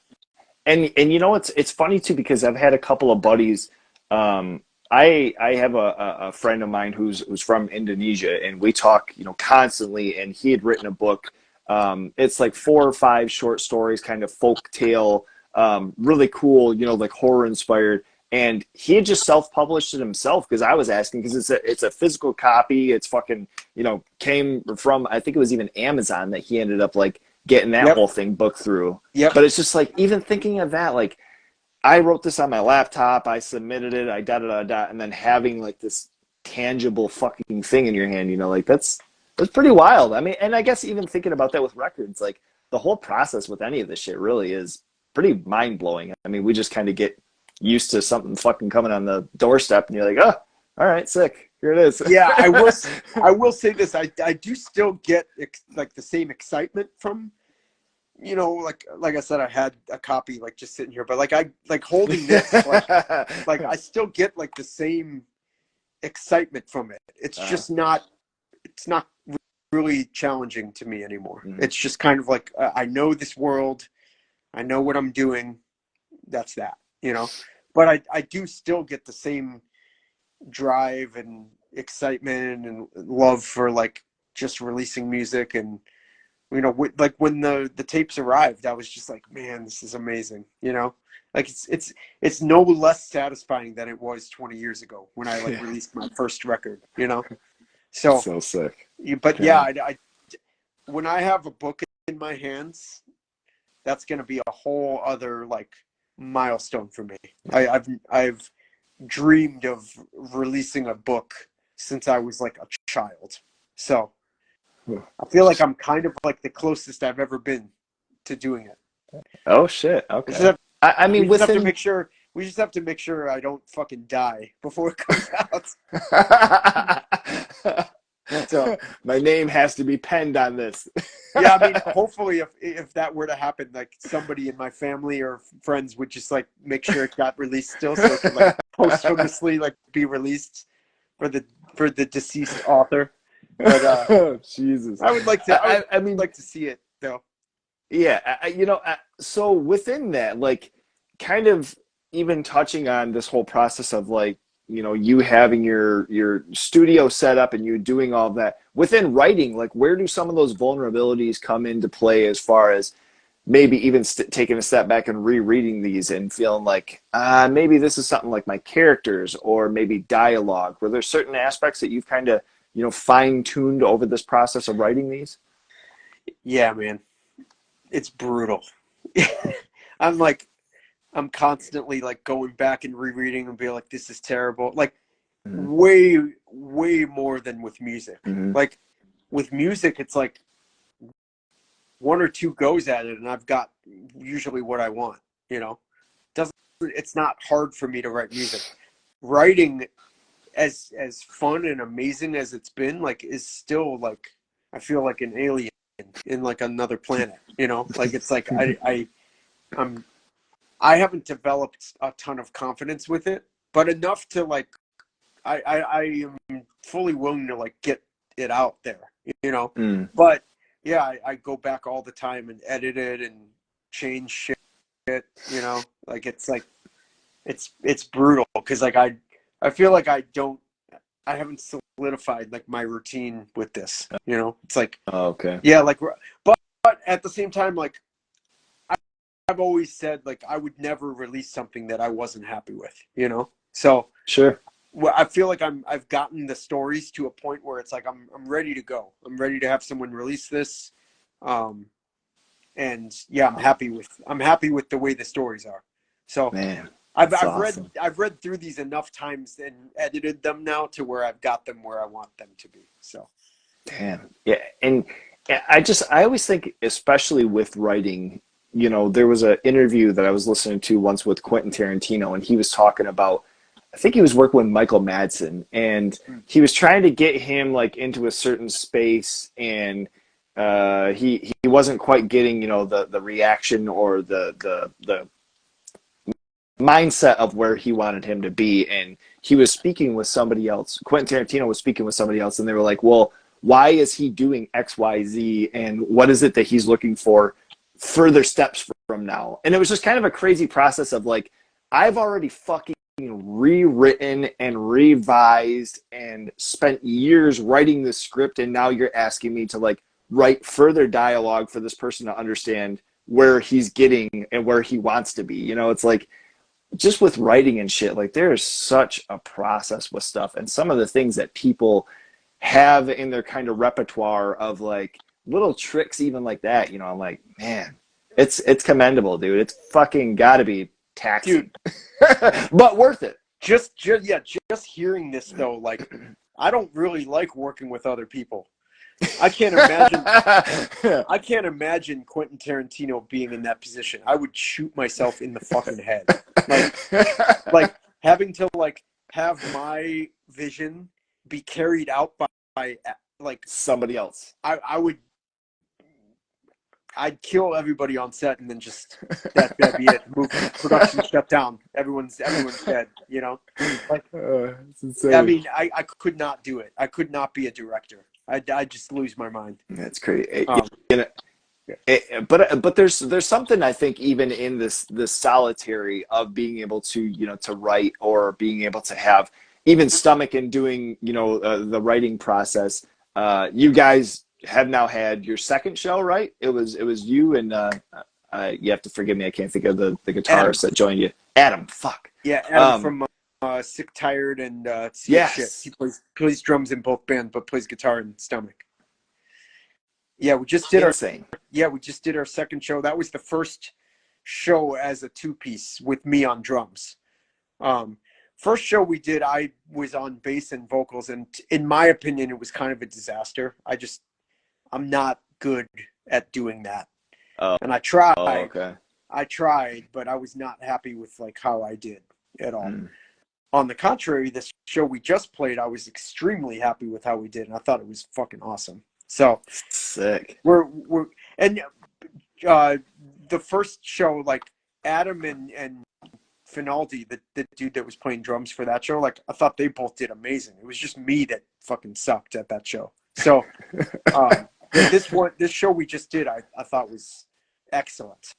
and it's funny too because I've had a couple of buddies. Um, I have a friend of mine who's from Indonesia, and we talk constantly. And he had written a book. It's like 4 or 5 short stories, kind of folk tale, really cool, like horror inspired. And he had just self published it himself because I was asking because it's a physical copy. It's fucking came from, I think it was even Amazon that he ended up like getting that yep, whole thing booked through. yep, But it's just like even thinking of that, like I wrote this on my laptop, I submitted it, I da da da da, and then having like this tangible fucking thing in your hand, like that's pretty wild. I mean, and I guess even thinking about that with records, like the whole process with any of this shit really is pretty mind blowing. I mean, we just kind of get used to something fucking coming on the doorstep, and you're like, oh, all right, sick, here it is. yeah. I will say this. I do still get like the same excitement from like I said, I had a copy like just sitting here, but like I like holding this like I still get like the same excitement from it. uh, It's not really challenging to me anymore. mhm. It's just kind of like I know this world, I know what I'm doing. That's that. But I do still get the same drive and excitement and love for like just releasing music. And like when the tapes arrived, I was just like, man, this is amazing. Like it's no less satisfying than it was 20 years ago when I like Yeah. released my first record. So, So sick. but yeah, Yeah. when I have a book in my hands, that's going to be a whole other like milestone for me. I've dreamed of releasing a book since I was like a child. So I feel like I'm kind of like the closest I've ever been to doing it. Oh shit. We just Okay. have, I we mean, just have to within make sure we just have to make sure I don't fucking die before it comes out. So my name has to be penned on this. yeah, I mean, hopefully, if that were to happen, like somebody in my family or friends would just like make sure it got released still, so it could like posthumously like be released for the deceased author. But Jesus. I would like to. I would I mean, like to see it though. yeah, so within that, like, kind of even touching on this whole process of like, you having your studio set up and you doing all of that within writing, like, where do some of those vulnerabilities come into play as far as maybe even taking a step back and rereading these and feeling like, maybe this is something like my characters or maybe dialogue? Were there certain aspects that you've kind of, fine tuned over this process of writing these? Yeah, man, it's brutal. I'm like, I'm constantly like going back and rereading and be like, this is terrible. Like Mm-hmm. way, way more than with music. Mm-hmm. Like with music, it's like one or two goes at it, and I've got usually what I want. Doesn't It's not hard for me to write music. Writing, as fun and amazing as it's been, like, is still like I feel like an alien in like another planet. Like it's like I'm I haven't developed a ton of confidence with it, but enough to like I am fully willing to like get it out there, Mm. But yeah, I go back all the time and edit it and change shit, Like it's brutal because like I feel like I haven't solidified like my routine with this, It's like Oh, okay. yeah, like but at the same time, like I've always said like I would never release something that I wasn't happy with, So Sure. well, I feel like I've gotten the stories to a point where it's like I'm ready to go. I'm ready to have someone release this, and yeah, I'm happy with the way the stories are. So Man, I've that's I've read awesome. I've read through these enough times and edited them now to where I've got them where I want them to be. So Damn. Yeah, and I always think, especially with writing, there was an interview that I was listening to once with Quentin Tarantino, and he was talking about, I think he was working with Michael Madsen, and he was trying to get him like into a certain space, and he wasn't quite getting, the reaction or the mindset of where he wanted him to be. And he was speaking with somebody else. Quentin Tarantino was speaking with somebody else, and they were like, well, why is he doing XYZ? And what is it that he's looking for further steps from now? And it was just kind of a crazy process of like, I've already fucking rewritten and revised and spent years writing this script. And now you're asking me to like write further dialogue for this person to understand where he's getting and where he wants to be. It's like, just with writing and shit, like there is such a process with stuff, and some of the things that people have in their kind of repertoire of like little tricks, even like that, I'm like, man, it's commendable, dude. It's fucking gotta be taxing, dude, but worth it. just hearing this though, like I don't really like working with other people. I can't imagine. I can't imagine Quentin Tarantino being in that position. I would shoot myself in the fucking head. Like having to like have my vision be carried out by like Somebody else. I'd kill everybody on set and then just that'd be it. Move production shut down. Everyone's dead. Like It's insane. I mean, I could not do it. I could not be a director. I'd just lose my mind. That's crazy. Um, But there's something, I think, even in this solitary of being able to to write, or being able to have even stomach and doing, the writing process. You guys have now had your second show, right? It was you and you have to forgive me. I can't think of the Adam. guitarist that joined you. Adam. Fuck. Yeah, Adam from Sick, Tired, and See It Shit. Yes. He plays drums in both bands, but plays guitar in Stomach. Yeah, we just did Insane. our second show. That was the first show as a two-piece with me on drums. First show we did, I was on bass and vocals, and in my opinion, it was kind of a disaster. I'm not good at doing that. Oh. And I tried. Oh, okay. I tried, but I was not happy with like how I did at all. On the contrary, this show we just played, I was extremely happy with how we did, and I thought it was fucking awesome. So sick. We're and the first show, like Adam and Finaldi, the dude that was playing drums for that show, like I thought they both did amazing. It was just me that fucking sucked at that show. So this show we just did, I thought was excellent.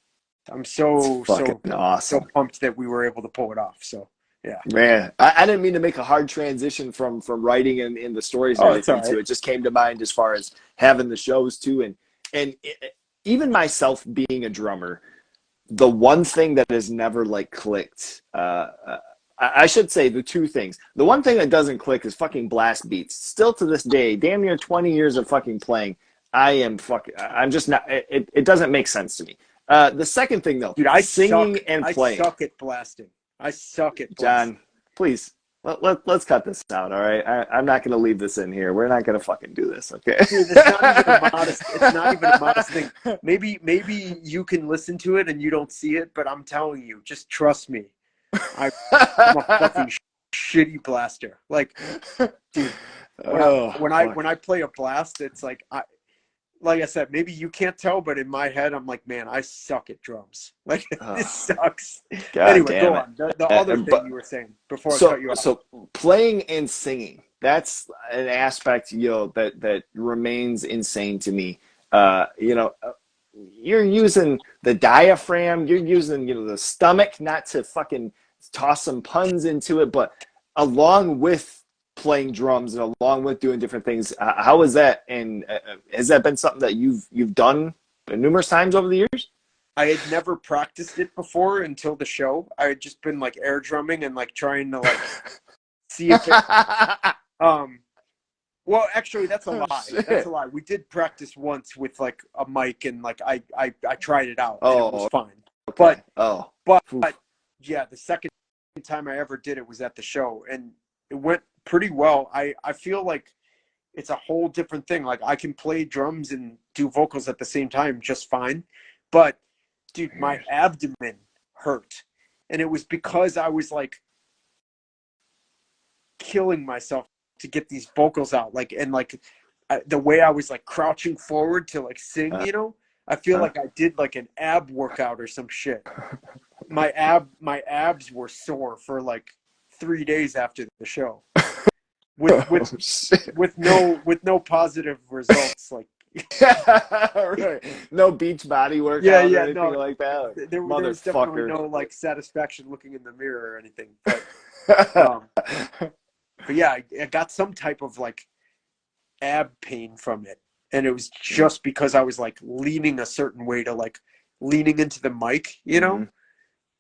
I'm so awesome. So pumped that we were able to pull it off. So yeah, man, I didn't mean to make a hard transition from writing and in the stories and everything to it. Just came to mind as far as having the shows too, and even myself being a drummer, the one thing that has never like clicked. I should say the two things. The one thing that doesn't click is fucking blast beats. Still to this day, damn near 20 years of fucking playing, I'm just not. It doesn't make sense to me. The second thing though, dude, I singing suck, and playing. I suck at blasting. I suck at blasting. John, please, let's cut this out, all right? I'm not going to leave this in here. We're not going to fucking do this, okay? Dude, it's not even a modest thing. Maybe you can listen to it and you don't see it, but I'm telling you, just trust me. I'm a fucking shitty blaster. Like, dude, when I play a blast, it's like I said, maybe you can't tell, but in my head, I'm like, man, I suck at drums. Like, this sucks. Anyway, go on. The other thing you were saying before I cut you off. So playing and singing, that's an aspect, that remains insane to me. You're using the diaphragm, you're using, the stomach, not to fucking toss some puns into it, but along with playing drums and along with doing different things, how is that? And has that been something that you've done numerous times over the years? I had never practiced it before until the show. I had just been like air drumming and like trying to like see if it. Well, actually, that's a lie. Shit. That's a lie. We did practice once with like a mic and like I tried it out and it was fine. Okay. But yeah, the second time I ever did it was at the show and it went pretty well. I feel like it's a whole different thing. Like I can play drums and do vocals at the same time just fine. But dude, my abdomen hurt. And it was because I was like killing myself to get these vocals out. Like, and like the way I was like crouching forward to like sing, I feel like I did like an ab workout or some shit. My abs were sore for like 3 days after the show. With no positive results, like right. No beach body workout or anything like that. There was definitely no like satisfaction looking in the mirror or anything. But yeah, I got some type of like ab pain from it, and it was just because I was like leaning a certain way to like leaning into the mic.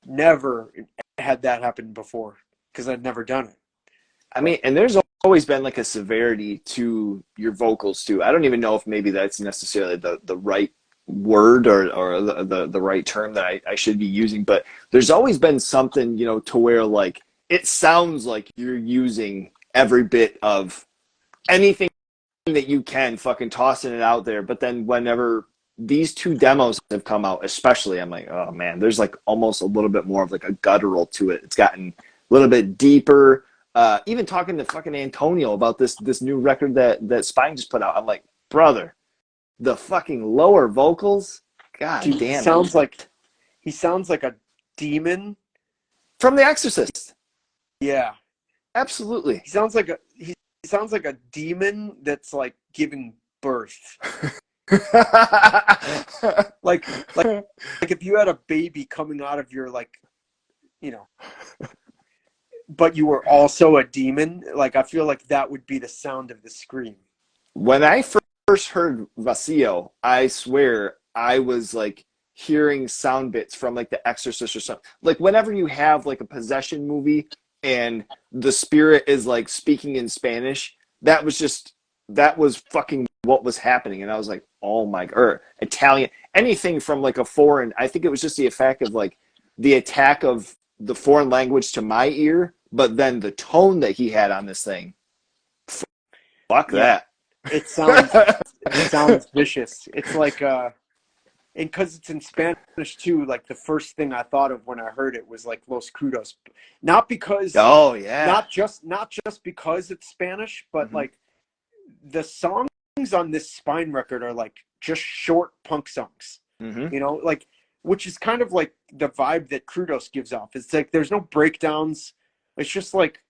Never had that happen before because I'd never done it. I mean, and there's always been like a severity to your vocals too. I don't even know if maybe that's necessarily the right word or the right term that I should be using, but there's always been something, to where like it sounds like you're using every bit of anything that you can, fucking tossing it out there. But then whenever these two demos have come out, especially, I'm like, oh man, there's like almost a little bit more of like a guttural to it. It's gotten a little bit deeper. Even talking to fucking Antonio about this new record that Spine just put out, I'm like, brother, the fucking lower vocals, god damn, he sounds like a demon from The Exorcist. Yeah, absolutely. He sounds like a demon that's like giving birth. like if you had a baby coming out of your like, but you were also a demon. Like I feel like that would be the sound of the scream. When I first heard Vacío, I swear I was like hearing sound bits from like The Exorcist or something. Like whenever you have like a possession movie and the spirit is like speaking in Spanish, that was fucking what was happening. And I was like, oh my, or Italian, anything from like a foreign. I think it was just the effect of like the attack of the foreign language to my ear, but then the tone that he had on this thing. Fuck Yeah, that. it sounds it sounds vicious. It's like and because it's in Spanish too, like the first thing I thought of when I heard it was like Los Crudos. Not because Oh yeah. not just because it's Spanish, but Mm-hmm. like the songs on this Spine record are like just short punk songs. Mm-hmm. You know, like which is kind of like the vibe that Crudos gives off. It's like there's no breakdowns. It's just like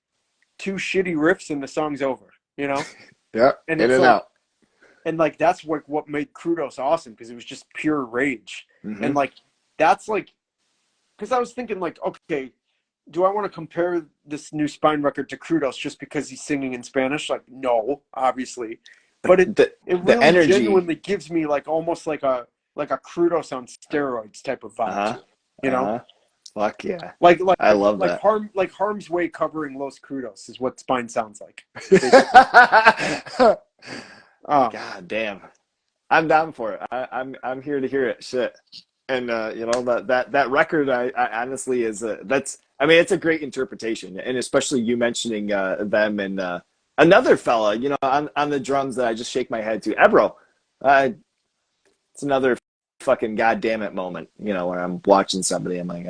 two shitty riffs and the song's over, you know? Yeah. And In it's and like out. and like that's what made Crudos awesome because it was just pure rage. Mm-hmm. And like that's like because I was thinking like, okay, do I want to compare this new Spine record to Crudos just because he's singing in Spanish? Like, no, obviously. But But it the really energy. genuinely gives me like almost like a Crudos on steroids type of Uh vibe huh. to it. You Uh know? huh. Fuck yeah. Like I love that. Harm's Way covering Los Crudos is what Spine sounds like, basically. Um God damn. I'm down for it. I'm here to hear it. Shit. And you know that record I honestly is that's I mean it's a great interpretation and especially you mentioning them and another fella you know on the drums that I just shake my head to Ebro. It's another fucking goddamn it moment you know where I'm watching somebody I'm like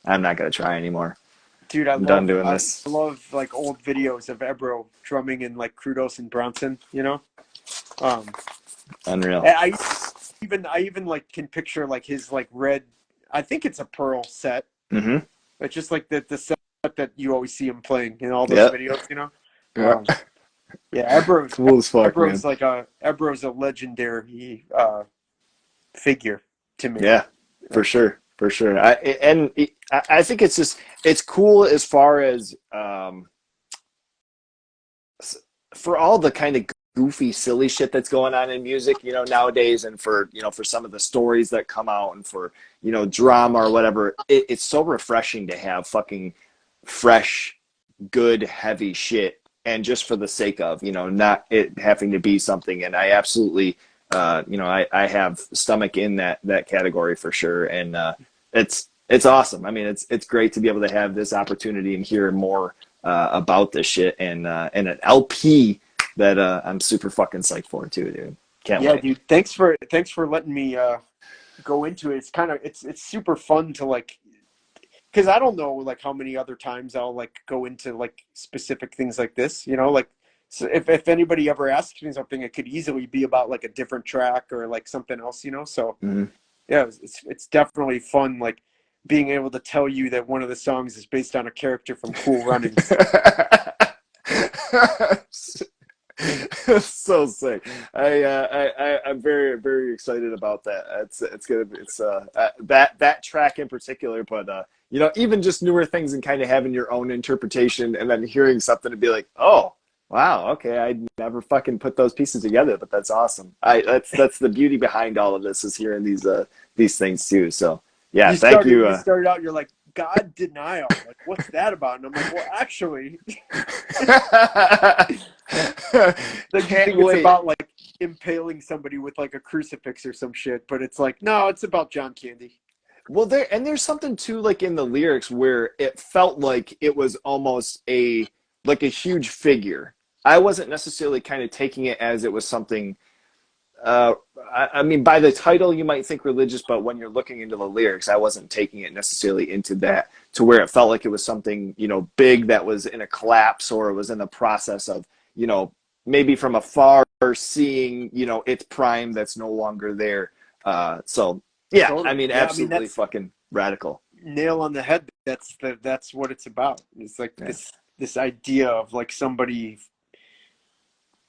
I'm not gonna try anymore. Dude, I'm done doing I this. love like old videos of Ebro drumming in like Crudos and Bronson, you know? Um Unreal. I I even like can picture like his like red I think it's a Pearl set. Mm-hmm. It's just like the set that you always see him playing in all those Yep. videos, you know? Yeah. Yeah, Cool as fuck, man. Ebro's a legendary figure to me. Yeah, for sure, for sure. I think it's just it's cool as far as for all the kind of goofy, silly shit that's going on in music, you know, nowadays, and for you know for some of the stories that come out, and for you know drama or whatever. It's so refreshing to have fucking fresh, good, heavy shit, and just for the sake of you know not it having to be something. And I absolutely you know, I have stomach in that category for sure, and it's awesome. I mean, it's great to be able to have this opportunity and hear more about this shit, and an LP that I'm super fucking psyched for too, dude. Can't Yeah, wait. dude. Thanks for letting me go into it. It's kind of it's super fun to like because I don't know like how many other times I'll like go into like specific things like this, you know, like so if anybody ever asks me something, it could easily be about like a different track or like something else, you know. So Mm-hmm. yeah, it's definitely fun like being able to tell you that one of the songs is based on a character from Cool Runnings. So sick. I'm very very excited about that. It's gonna be it's that track in particular, but you know even just newer things and kind of having your own interpretation and then hearing something to be like, oh wow, okay, I never fucking put those pieces together, but that's awesome. I that's the beauty behind all of this is hearing these things too. So yeah, thank you. You started out, you're like, God denial. Like, what's that about? And I'm like, well, actually, like you Can't think it's wait. about like impaling somebody with like a crucifix or some shit, but it's like, no, it's about John Candy. Well, there's something too, like in the lyrics where it felt like it was almost like a huge figure. I wasn't necessarily kind of taking it as it was something. Uh, I mean, by the title, you might think religious, but when you're looking into the lyrics, I wasn't taking it necessarily into that to where it felt like it was something you know big that was in a collapse or it was in the process of you know maybe from afar seeing you know its prime that's no longer there. So yeah, I Totally. mean, Yeah, I mean absolutely that's fucking radical. nail on the head. That's what it's about. It's like Yeah. this idea of like somebody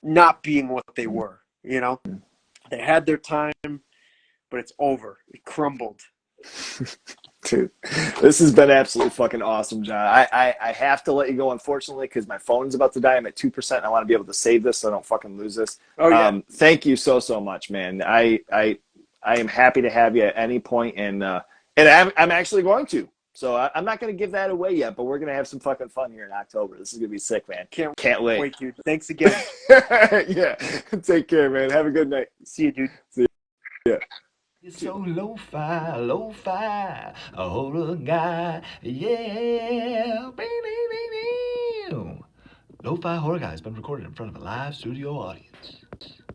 not being what they were, you know? They had their time, but it's over. It crumbled. Dude, this has been absolutely fucking awesome, John. I have to let you go, unfortunately, because my phone's about to die. I'm at 2%. I want to be able to save this so I don't fucking lose this. Oh yeah. Thank you so much, man. I am happy to have you at any point, and I'm actually going to. So I'm not going to give that away yet, but we're going to have some fucking fun here in October. This is going to be sick, man. Can't Can't wait. wait, dude. Thanks again. Yeah. Take care, man. Have a good night. See you, dude. See ya. It's so lo-fi, lo-fi, a whole guy, yeah. Lo-fi horror guy has been recorded in front of a live studio audience.